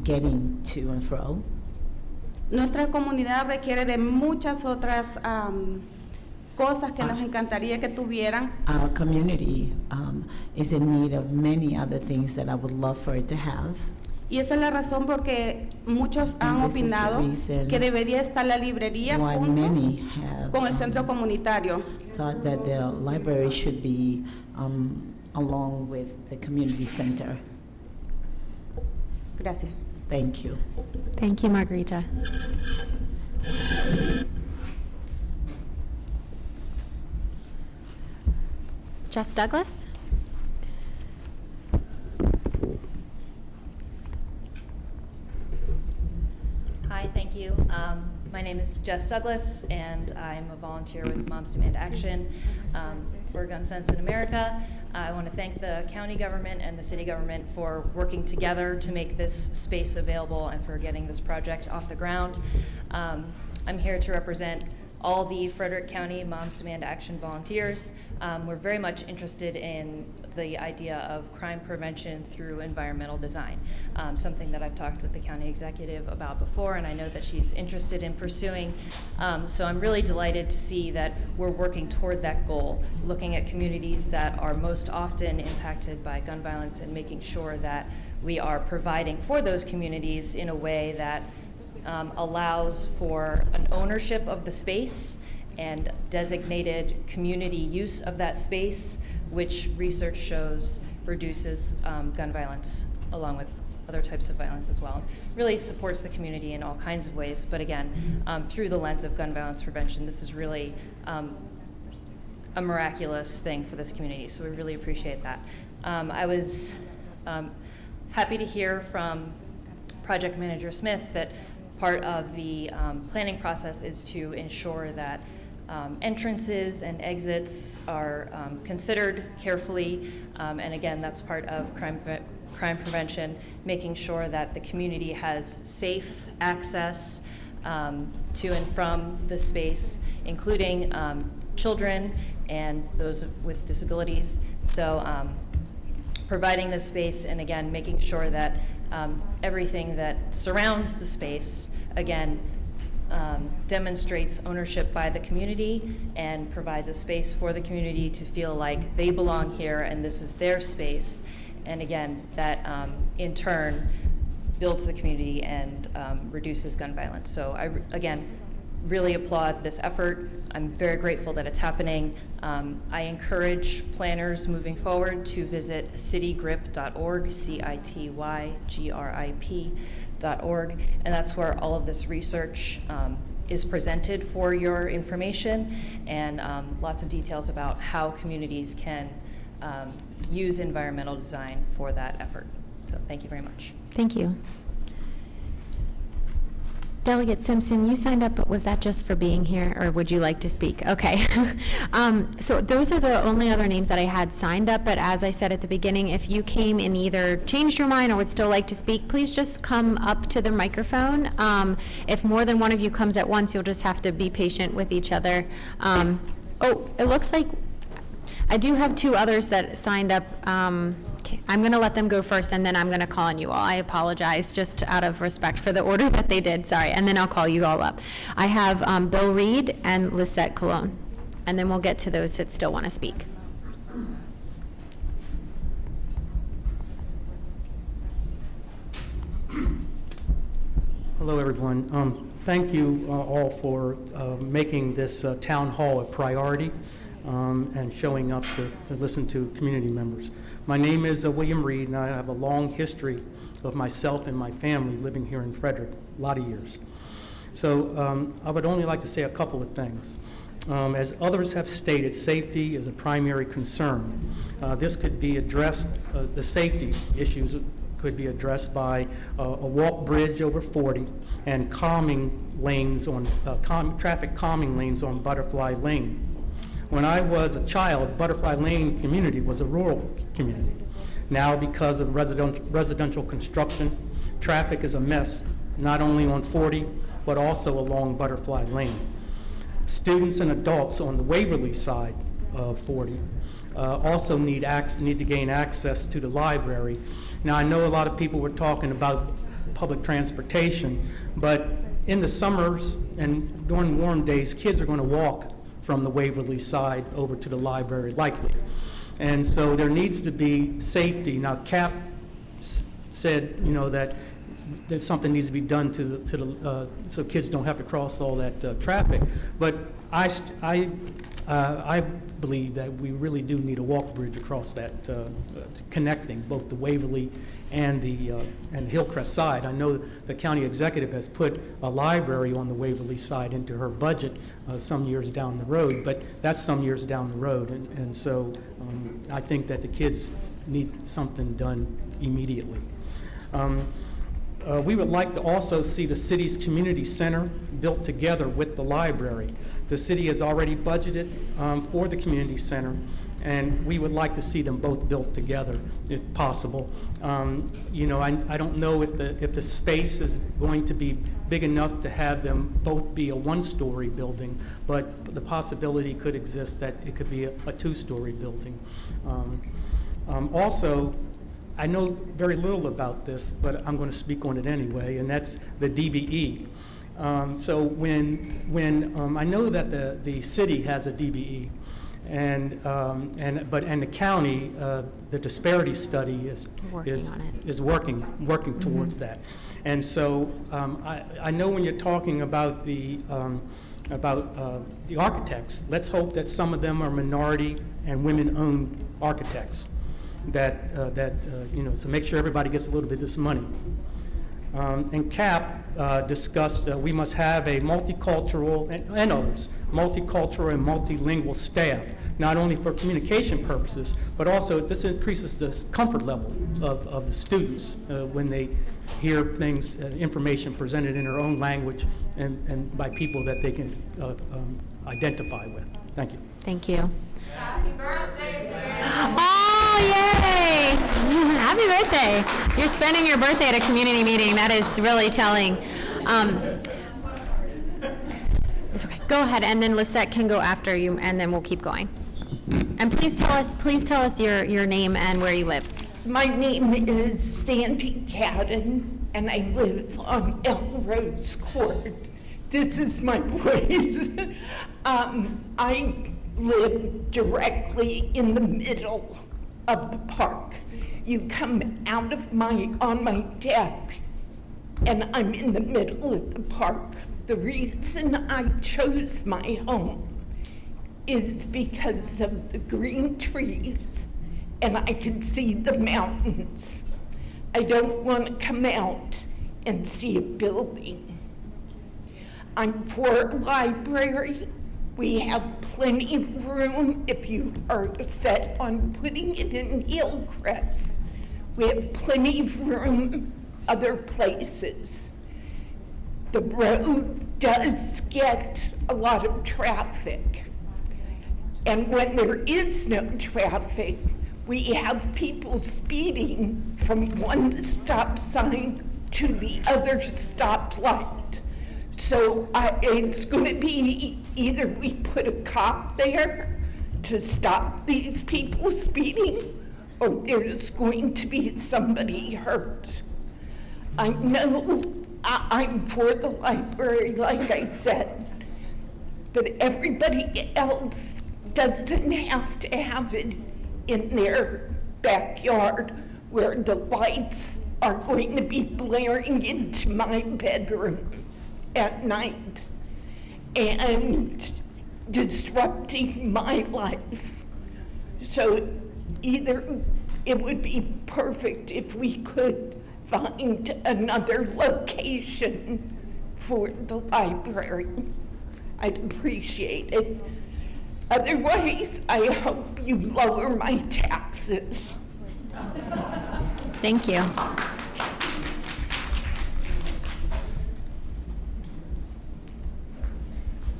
getting to and fro. Nuestra comunidad requiere de muchas otras cosas que nos encantaría que tuvieran. Our community is in need of many other things that I would love for it to have. Y esa es la razón porque muchos han And this is the opinado reason que debería estar la librería Why junto many have con el centro comunitario. thought that the library should be along with the community center. Gracias. Thank you. Thank you, Margarita. Jess Douglas? Hi, thank you. My name is Jess Douglas, and I'm a volunteer with Moms Demand Action for Gun Sense in America. I want to thank the county government and the city government for working together to make this space available and for getting this project off the ground. I'm here to represent all the Frederick County Moms Demand Action volunteers. We're very much interested in the idea of crime prevention through environmental design, something that I've talked with the county executive about before, and I know that she's interested in pursuing. So I'm really delighted to see that we're working toward that goal, looking at communities that are most often impacted by gun violence and making sure that we are providing for those communities in a way that allows for an ownership of the space and designated community use of that space, which research shows reduces gun violence along with other types of violence as well. Really supports the community in all kinds of ways, but again, through the lens of gun violence prevention, this is really a miraculous thing for this community, so we really appreciate that. I was happy to hear from Project Manager Smith that part of the planning process is to ensure that entrances and exits are considered carefully, and again, that's part of crime prevention, making sure that the community has safe access to and from the space, including children and those with disabilities. So providing this space, and again, making sure that everything that surrounds the space, again, demonstrates ownership by the community and provides a space for the community to feel like they belong here and this is their space. And again, that in turn builds the community and reduces gun violence. So again, really applaud this effort. I'm very grateful that it's happening. I encourage planners moving forward to visit citygrip.org, CITYGRIP.org, and that's where all of this research is presented for your information, and lots of details about how communities can use environmental design for that effort. So thank you very much. Thank you. Delegate Simpson, you signed up, but was that just for being here, or would you like to speak? Okay. So those are the only other names that I had signed up, but as I said at the beginning, if you came and either changed your mind or would still like to speak, please just come up to the microphone. If more than one of you comes at once, you'll just have to be patient with each other. Oh, it looks like I do have two others that signed up. I'm going to let them go first, and then I'm going to call on you all. I apologize, just out of respect for the order that they did. Sorry, and then I'll call you all up. I have Bill Reed and Lisette Colon, and then we'll get to those that still want to speak. Hello, everyone. Thank you all for making this town hall a priority and showing up to listen to community members. My name is William Reed, and I have a long history of myself and my family living here in Frederick, a lot of years. So I would only like to say a couple of things. As others have stated, safety is a primary concern. This could be addressed, the safety issues could be addressed by a walk bridge over 40 and calming lanes on, traffic calming lanes on Butterfly Lane. When I was a child, Butterfly Lane community was a rural community. Now, because of residential construction, traffic is a mess, not only on 40, but also along Butterfly Lane. Students and adults on the Waverly side of 40 also need to gain access to the library. Now, I know a lot of people were talking about public transportation, but in the summers and during warm days, kids are going to walk from the Waverly side over to the library, likely. And so there needs to be safety. Now, Cap said, you know, that something needs to be done so kids don't have to cross all that traffic. But I believe that we really do need a walk bridge across that, connecting both the Waverly and the Hillcrest side. I know the county executive has put a library on the Waverly side into her budget some years down the road, but that's some years down the road, and so I think that the kids need something done immediately. We would like to also see the city's community center built together with the library. The city has already budgeted for the community center, And we would like to see them both built together if possible. You know, I don't know if the space is going to be big enough to have them both be a one-story building, but the possibility could exist that it could be a two-story building. Also, I know very little about this, but I'm going to speak on it anyway, and that's the DBE. So when I know that the city has a DBE, and the county, the disparity study is working towards that. And so I know when you're talking about the architects, let's hope that some of them are minority and women-owned architects. That you know, so make sure everybody gets a little bit of this money. And CAP discussed we must have a multicultural, and others, multicultural and multilingual staff, not only for communication purposes, but also this increases the comfort level of the students when they hear things, information presented in their own language and by people that they can identify with. Thank you. Thank you. Happy birthday, oh, yay! Happy birthday. You're spending your birthday at a community meeting. That is really telling. It's okay. Go ahead, and then Lisette can go after you, and then we'll keep going. And please tell us your name and where you live. My name is Sandy Cadden, and I live on Elrose Court. This is my voice. I live directly in the middle of the park. You come out of on my deck, and I'm in the middle of the park. The reason I chose my home is because of the green trees, and I can see the mountains. I don't want to come out and see a building. I'm for a library. We have plenty of room if you are set on putting it in Hillcrest. We have plenty of room other places. The road does get a lot of traffic. And when there is no traffic, we have people speeding from one stop sign to the other stoplight. So it's going to be either we put a cop there to stop these people speeding, or there's going to be somebody hurt. I know I'm for the library, like I said, but everybody else doesn't have to have it in their backyard where the lights are going to be blaring into my bedroom at night and disrupting my life. So either it would be perfect if we could find another location for the library. I'd appreciate it. Otherwise, I hope you lower my taxes. Thank you.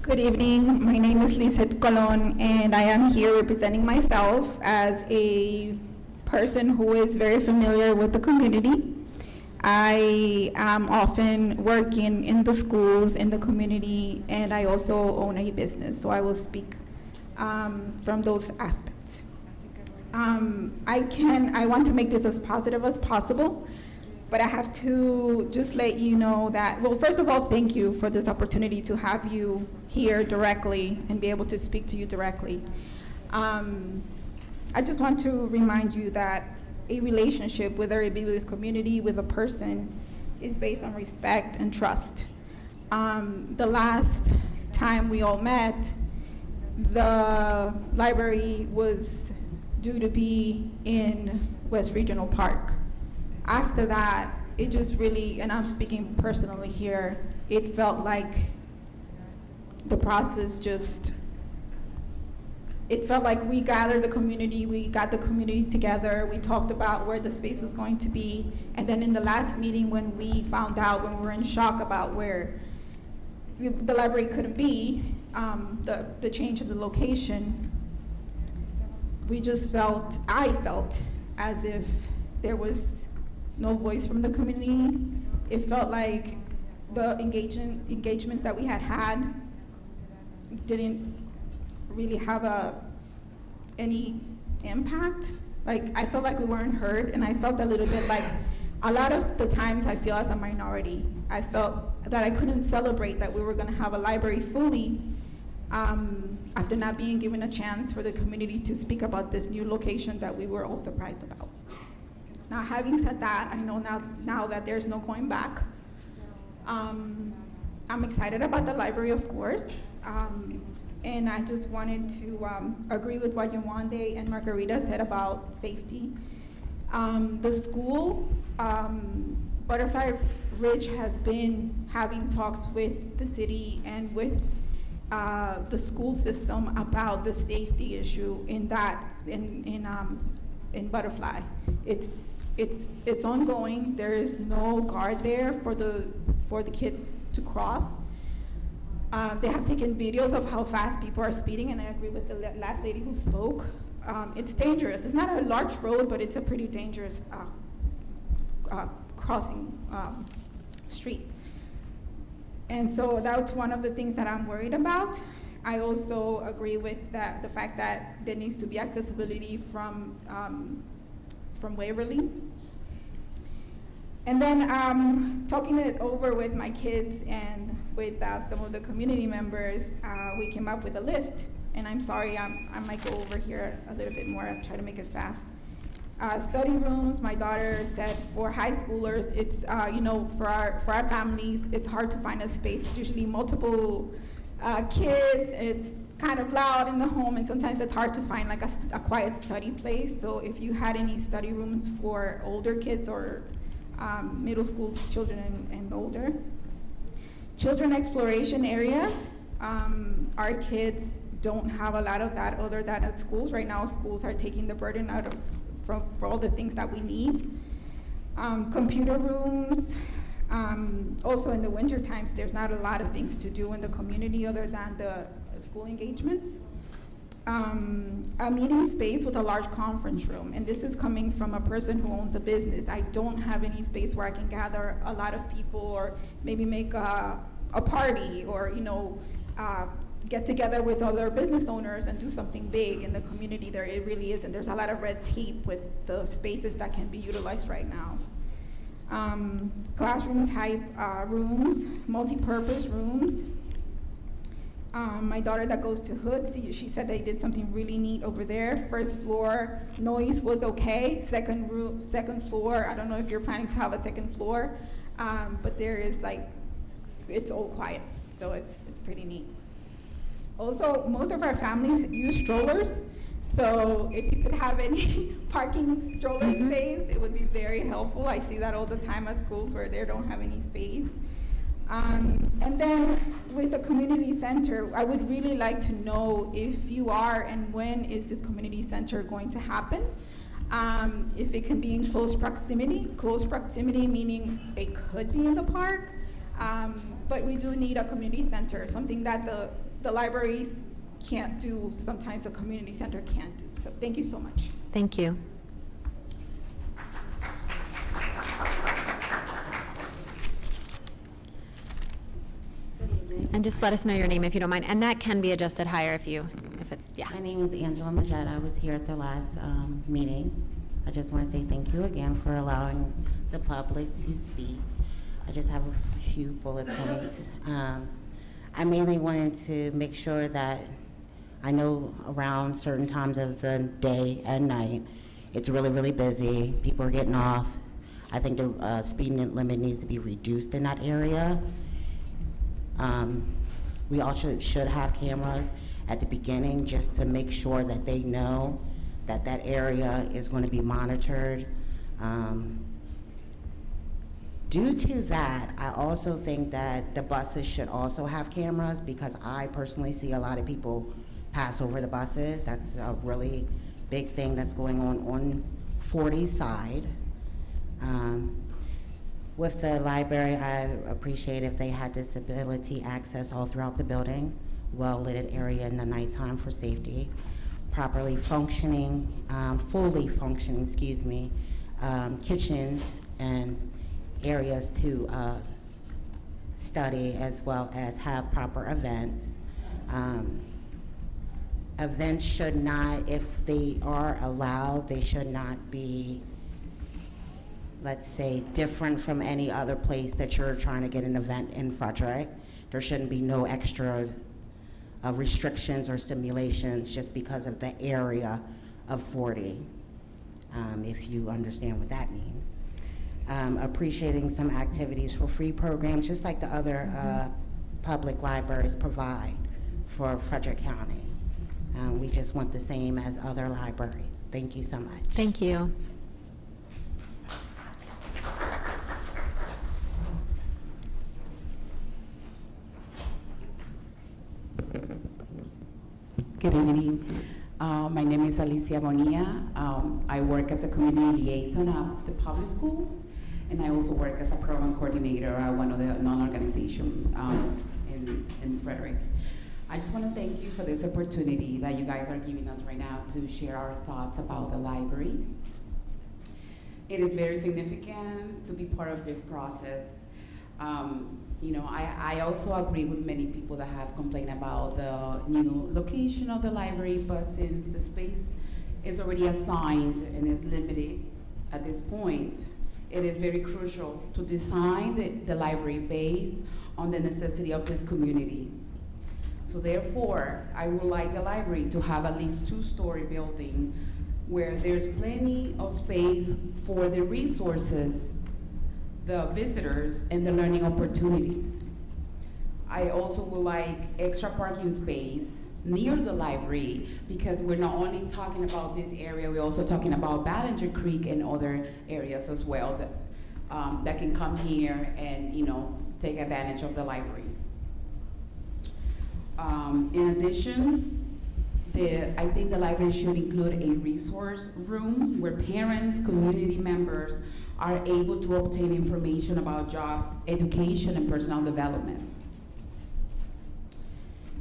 Good evening. My name is Lisette Colon, and I am here representing myself as a person who is very familiar with the community. I am often working in the schools, in the community, and I also own a business, so I will speak from those aspects. I want to make this as positive as possible, but I have to just let you know that, well, first of all, thank you for this opportunity to have you here directly and be able to speak to you directly. I just want to remind you that a relationship, whether it be with a community, with a person, is based on respect and trust. The last time we all met, the library was due to be in West Regional Park. After that, it just really, and I'm speaking personally here, it felt like the process it felt like we gathered the community, we got the community together, we talked about where the space was going to be, and then in the last meeting when we found out, when we were in shock about where the library couldn't be, the change of the location, I felt as if there was no voice from the community. It felt like the engagements that we had didn't really have any impact. Like, I felt like we weren't heard, and I felt a little bit like a lot of the times I feel as a minority. I felt that I couldn't celebrate that we were gonna have a library fully after not being given a chance for the community to speak about this new location that we were all surprised about. Now, having said that, I know now that there's no going back. I'm excited about the library, of course, and I just wanted to agree with what Yewande and Margarita said about safety. The school, Butterfly Ridge has been having talks with the city and with the school system about the safety issue in Butterfly. It's ongoing. There is no guard there for the kids to cross. They have taken videos of how fast people are speeding, and I agree with the last lady who spoke. It's dangerous. It's not a large road, but it's a pretty dangerous crossing street. And so that's one of the things that I'm worried about. I also agree with the fact that there needs to be accessibility from Waverly. And then talking it over with my kids and with some of the community members, we came up with a list. And I'm sorry, I might go over here a little bit more. I'll try to make it fast. Study rooms, my daughter said for high schoolers, it's, for our families, it's hard to find a space. It's usually multiple kids. It's kind of loud in the home, and sometimes it's hard to find like a quiet study place. So if you had any study rooms for older kids or middle school children and older. Children exploration areas, our kids don't have a lot of that other than at schools. Right now, schools are taking the burden out of for all the things that we need. Computer rooms. Also in the winter times, there's not a lot of things to do in the community other than the school engagements. A meeting space with a large conference room, and this is coming from a person who owns a business. I don't have any space where I can gather a lot of people or maybe make a party or get together with other business owners and do something big in the community. There it really isn't. There's a lot of red tape with the spaces that can be utilized right now. Classroom type rooms, multi-purpose rooms. My daughter that goes to Hood, she said they did something really neat over there. First floor, noise was okay. Second floor, I don't know if you're planning to have a second floor, but there is it's all quiet, so it's pretty neat. Also, most of our families use strollers, so if you could have any parking stroller space, it would be very helpful. I see that all the time at schools where they don't have any space. And then with the community center, I would really like to know if you are and when is this community center going to happen. If it can be in close proximity meaning it could be in the park, but we do need a community center, something that the libraries can't do, sometimes the community center can't do. So thank you so much. Thank you. And just let us know your name if you don't mind. And that can be adjusted higher if it's, yeah. My name is Angela Majetta. I was here at the last meeting. I just want to say thank you again for allowing the public to speak. I just have a few bullet points. I mainly wanted to make sure that I know around certain times of the day and night, it's really, really busy. People are getting off. I think the speed limit needs to be reduced in that area. We also should have cameras at the beginning just to make sure that they know that that area is going to be monitored. Due to that, I also think that the buses should also have cameras because I personally see a lot of people pass over the buses. That's a really big thing that's going on 40 side. With the library, I appreciate if they had disability access all throughout the building, well-lit area in the nighttime for safety. properly functioning, fully functioning, excuse me, kitchens and areas to study, as well as have proper events. Events should not, if they are allowed, they should not be, let's say, different from any other place that you're trying to get an event in Frederick. There shouldn't be no extra restrictions or simulations just because of the area of 40, if you understand what that means. Appreciating some activities for free programs, just like the other public libraries provide for Frederick County. We just want the same as other libraries. Thank you so much. Thank you. Good evening. My name is Alicia Bonilla. I work as a community liaison at the public schools, and I also work as a program coordinator at one of the non-organizations in Frederick. I just want to thank you for this opportunity that you guys are giving us right now to share our thoughts about the library. It is very significant to be part of this process. I also agree with many people that have complained about the new location of the library, but since the space is already assigned and is limited at this point, it is very crucial to design the library based on the necessity of this community. So therefore, I would like the library to have at least two-story building where there's plenty of space for the resources, the visitors, and the learning opportunities. I also would like extra parking space near the library, because we're not only talking about this area, we're also talking about Ballinger Creek and other areas as well that can come here and take advantage of the library. In addition, I think the library should include a resource room where parents, community members are able to obtain information about jobs, education, and personal development.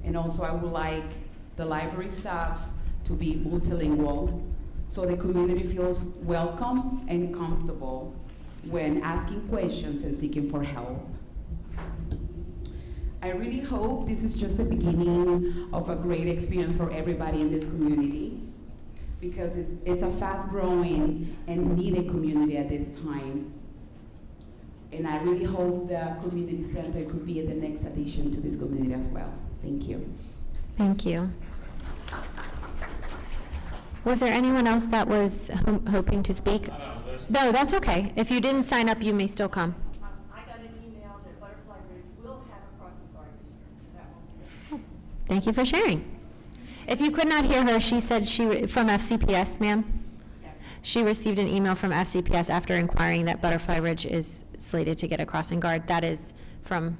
And also, I would like the library staff to be multilingual so the community feels welcome and comfortable when asking questions and seeking for help. I really hope this is just the beginning of a great experience for everybody in this community, because it's a fast-growing and needed community at this time. And I really hope the community center could be the next addition to this community as well. Thank you. Thank you. Was there anyone else that was hoping to speak? No, that's okay. If you didn't sign up, you may still come. I got an email that Butterfly Ridge will have a crossing guard this year, so that won't be Thank you for sharing. If you could not hear her, she said from FCPS, ma'am? Yes. She received an email from FCPS after inquiring that Butterfly Ridge is slated to get a crossing guard. That is from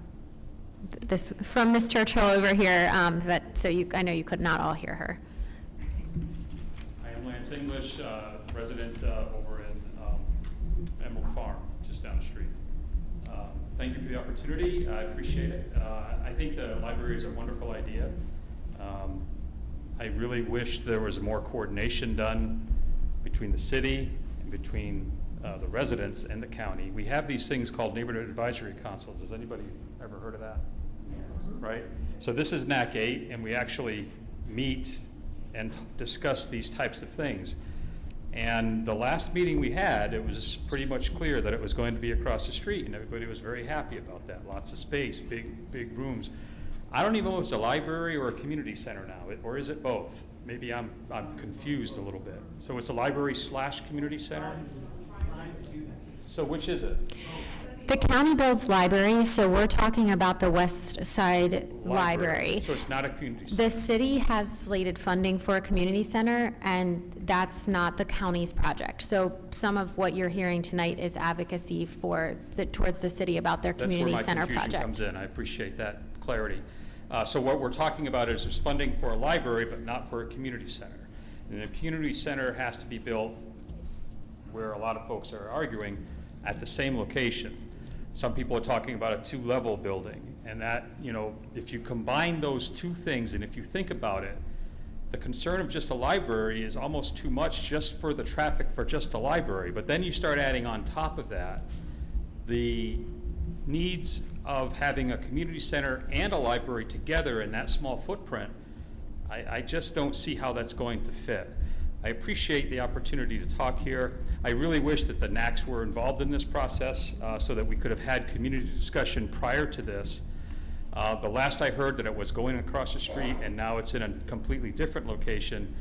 Ms. Churchill over here, I know you could not all hear her. I am Lance English, resident over in Emerald Farm, just down the street. Thank you for the opportunity. I appreciate it. I think the library is a wonderful idea. I really wish there was more coordination done between the city and between the residents and the county. We have these things called neighborhood advisory councils. Has anybody ever heard of that? Yes. Right? So this is NAC 8, and we actually meet and discuss these types of things. And the last meeting we had, it was pretty much clear that it was going to be across the street, and everybody was very happy about that. Lots of space, big rooms. I don't even know if it's a library or a community center now, or is it both? Maybe I'm confused a little bit. So it's a library/community center? So which is it? The county builds libraries, so we're talking about the West Side Library. So it's not a community center? The city has slated funding for a community center, and that's not the county's project. So some of what you're hearing tonight is advocacy towards the city about their community center project. That's where my confusion comes in. I appreciate that clarity. So what we're talking about is there's funding for a library, but not for a community center. And the community center has to be built where a lot of folks are arguing at the same location. Some people are talking about a 2-level building, and that, if you combine those two things, and if you think about it, the concern of just a library is almost too much just for the traffic for just a library. But then you start adding on top of that the needs of having a community center and a library together in that small footprint. I just don't see how that's going to fit. I appreciate the opportunity to talk here. I really wish that the NACs were involved in this process so that we could have had community discussion prior to this. The last I heard that it was going across the street, and now it's in a completely different location,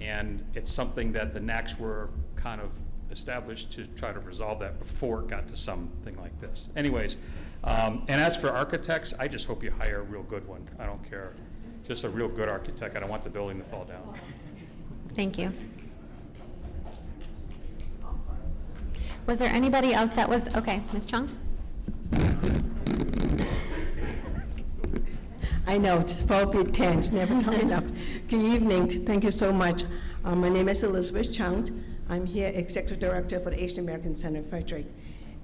and it's something that the NACs were kind of established to try to resolve that before it got to something like this. Anyways, and as for architects, I just hope you hire a real good one. I don't care, just a real good architect. I don't want the building to fall down. Thank you. Was there anybody else that was, okay, Ms. Chung? I know, it's 12:10, never time enough. Good evening, thank you so much. My name is Elizabeth Chang. I'm here, Executive Director for the Asian American Center, Frederick.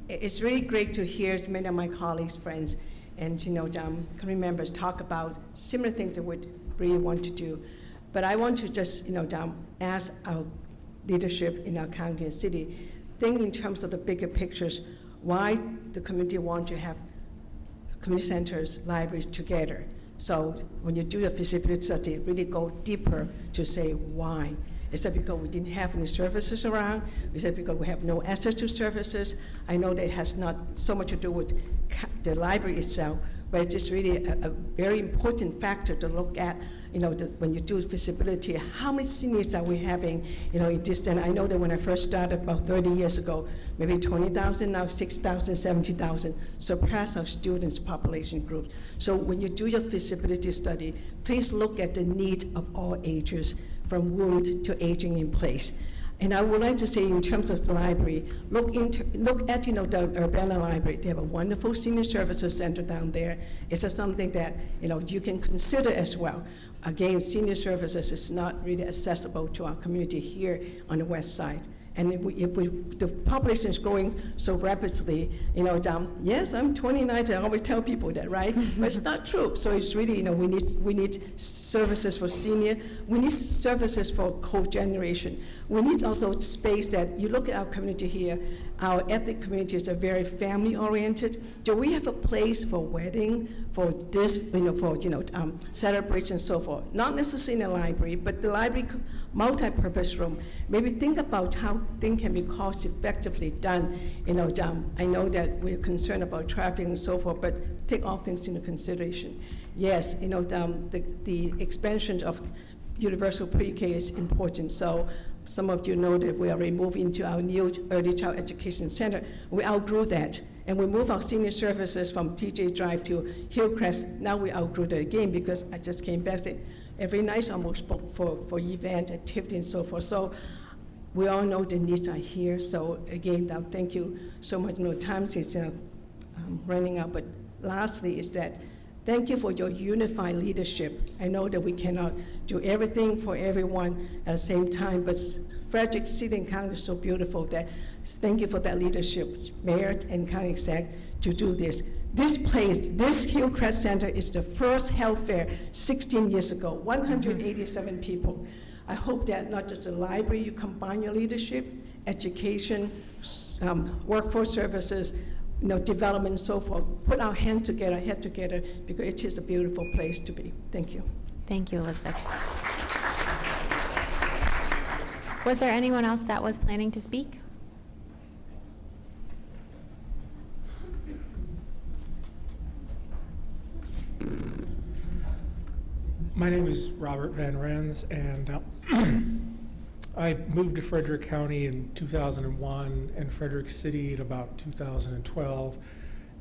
It's really great to hear many of my colleagues, friends, and community members talk about similar things that we really want to do. But I want to just, ask our leadership in our county and city, think in terms of the bigger pictures, why the community want to have community centers, libraries together. So when you do a feasibility study, really go deeper to say why. Is that because we didn't have any services around? Is that because we have no access to services? I know that has not so much to do with the library itself, but it's just really a very important factor to look at. When you do feasibility, how many seniors are we having, in this? And I know that when I first started about 30 years ago, maybe 20,000, now 6,000, 70,000, surpass our students' population groups. So when you do your feasibility study, please look at the needs of all ages, from wound to aging in place. And I would like to say, in terms of the library, look at the Urbana Library. They have a wonderful senior services center down there. It's just something that you can consider as well. Again, senior services is not really accessible to our community here on the west side. And if the population is growing so rapidly, yes, I'm 29, so I always tell people that, right? But it's not true. So it's really, we need services for senior. We need services for co-generation. We need also space that, you look at our community here, our ethnic communities are very family-oriented. Do we have a place for wedding, for this, celebration and so forth? Not necessarily in a library, but the library multi-purpose room. Maybe think about how things can be cost effectively done. I know that we're concerned about traffic and so forth, but take all things into consideration. Yes, the expansion of universal pre-K is important. So some of you know that we are moving into our new early child education center. We outgrew that. And we moved our senior services from TJ Drive to Hillcrest. Now we outgrew that again because I just came back every night almost booked for event, activity, and so forth. So we all know the needs are here. So again, thank you so much. Time is running out. But lastly is that thank you for your unified leadership. I know that we cannot do everything for everyone at the same time, but Frederick City and County is so beautiful that thank you for that leadership, Mayor and County Exec, to do this. This place, this Hillcrest Center is the first health fair 16 years ago, 187 people. I hope that not just a library, you combine your leadership, education, workforce services, development and so forth. Put our hands together, head together, because it is a beautiful place to be. Thank you. Thank you, Elizabeth. Was there anyone else that was planning to speak? My name is Robert Van Rens, and I moved to Frederick County in 2001 and Frederick City in about 2012,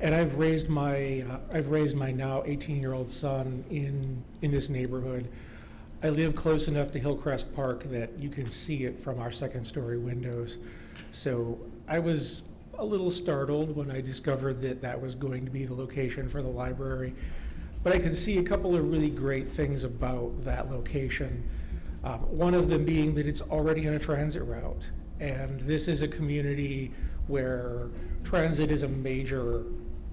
and I've raised my now 18-year-old son in this neighborhood. I live close enough to Hillcrest Park that you can see it from our second-story windows. So I was a little startled when I discovered that that was going to be the location for the library. But I can see a couple of really great things about that location. One of them being that it's already on a transit route. And this is a community where transit is a major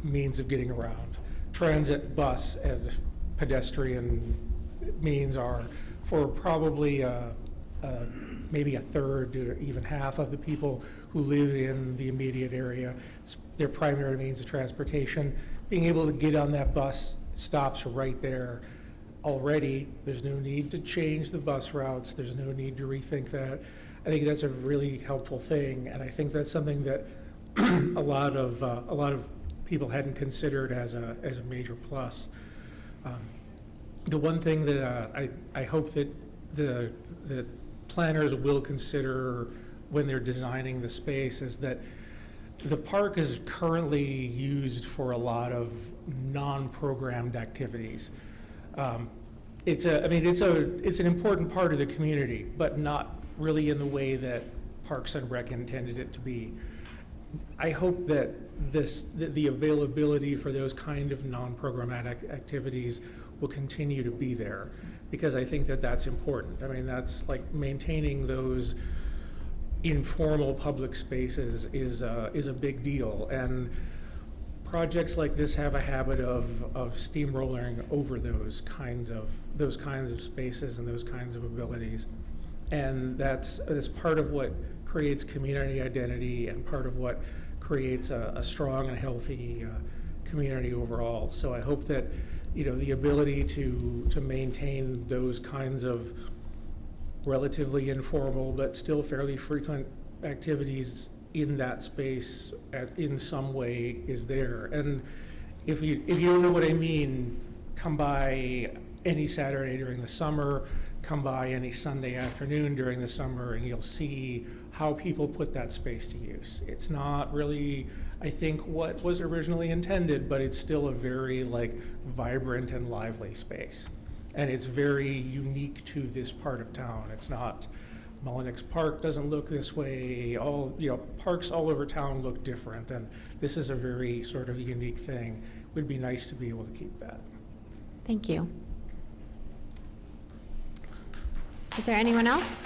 means of getting around. Transit, bus, and pedestrian means are for probably maybe a third or even half of the people who live in the immediate area. It's their primary means of transportation. Being able to get on that bus, stops right there already. There's no need to change the bus routes. There's no need to rethink that. I think that's a really helpful thing, and I think that's something that a lot of people hadn't considered as a major plus. The one thing that I hope that the planners will consider when they're designing the space is that the park is currently used for a lot of non-programmed activities. It's an important part of the community, but not really in the way that Parks and Rec intended it to be. I hope that the availability for those kind of non-programmatic activities will continue to be there, because I think that that's important. I mean, that's like maintaining those informal public spaces is a big deal, and projects like this have a habit of steamrolling over those kinds of spaces and those kinds of abilities, and that's part of what creates community identity and part of what creates a strong and healthy community overall. So I hope that the ability to maintain those kinds of relatively informal but still fairly frequent activities in that space in some way is there. And if you don't know what I mean, come by any Saturday during the summer, come by any Sunday afternoon during the summer, and you'll see how people put that space to use. It's not really, I think, what was originally intended, but it's still a very vibrant and lively space. And it's very unique to this part of town. It's not, Mullenix Park doesn't look this way. Parks all over town look different, and this is a very sort of unique thing. It would be nice to be able to keep that. Thank you. Is there anyone else?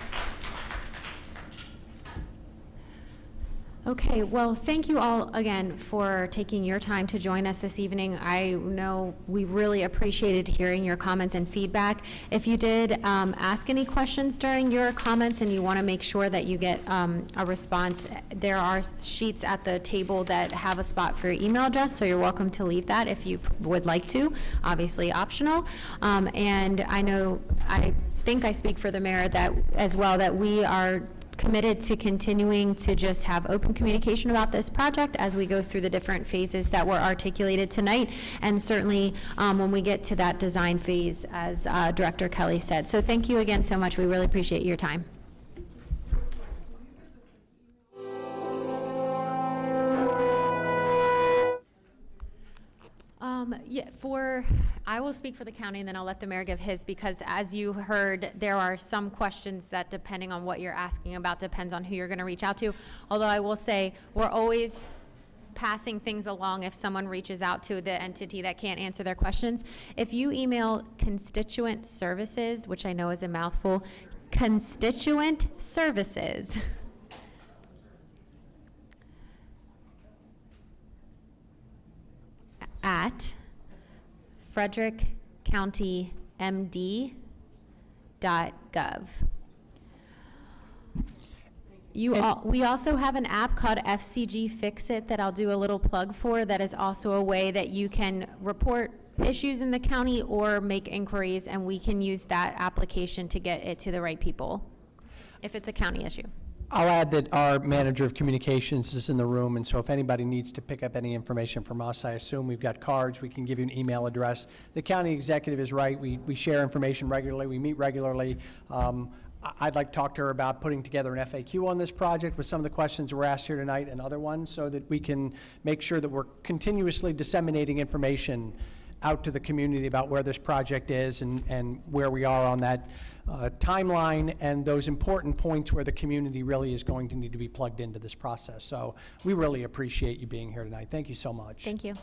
Okay, well, thank you all again for taking your time to join us this evening. I know we really appreciated hearing your comments and feedback. If you did ask any questions during your comments and you want to make sure that you get a response, there are sheets at the table that have a spot for your email address, so you're welcome to leave that if you would like to, obviously optional. And I think I speak for the mayor as well, that we are committed to continuing to just have open communication about this project as we go through the different phases that were articulated tonight, and certainly when we get to that design phase, as Director Kelly said. So thank you again so much. We really appreciate your time. I will speak for the county, and then I'll let the mayor give his, because as you heard, there are some questions that, depending on what you're asking about, depends on who you're going to reach out to. Although I will say, we're always passing things along if someone reaches out to the entity that can't answer their questions. If you email constituent services, which I know is a mouthful, constituent services at frederickcountymd.gov. We also have an app called FCG Fix-It that I'll do a little plug for, that is also a way that you can report issues in the county or make inquiries, and we can use that application to get it to the right people if it's a county issue. I'll add that our manager of communications is in the room, and so if anybody needs to pick up any information from us, I assume we've got cards, we can give you an email address. The county executive is right, we share information regularly, we meet regularly. I'd like to talk to her about putting together an FAQ on this project with some of the questions we're asked here tonight and other ones, so that we can make sure that we're continuously disseminating information out to the community about where this project is and where we are on that timeline and those important points where the community really is going to need to be plugged into this process. So we really appreciate you being here tonight. Thank you so much. Thank you.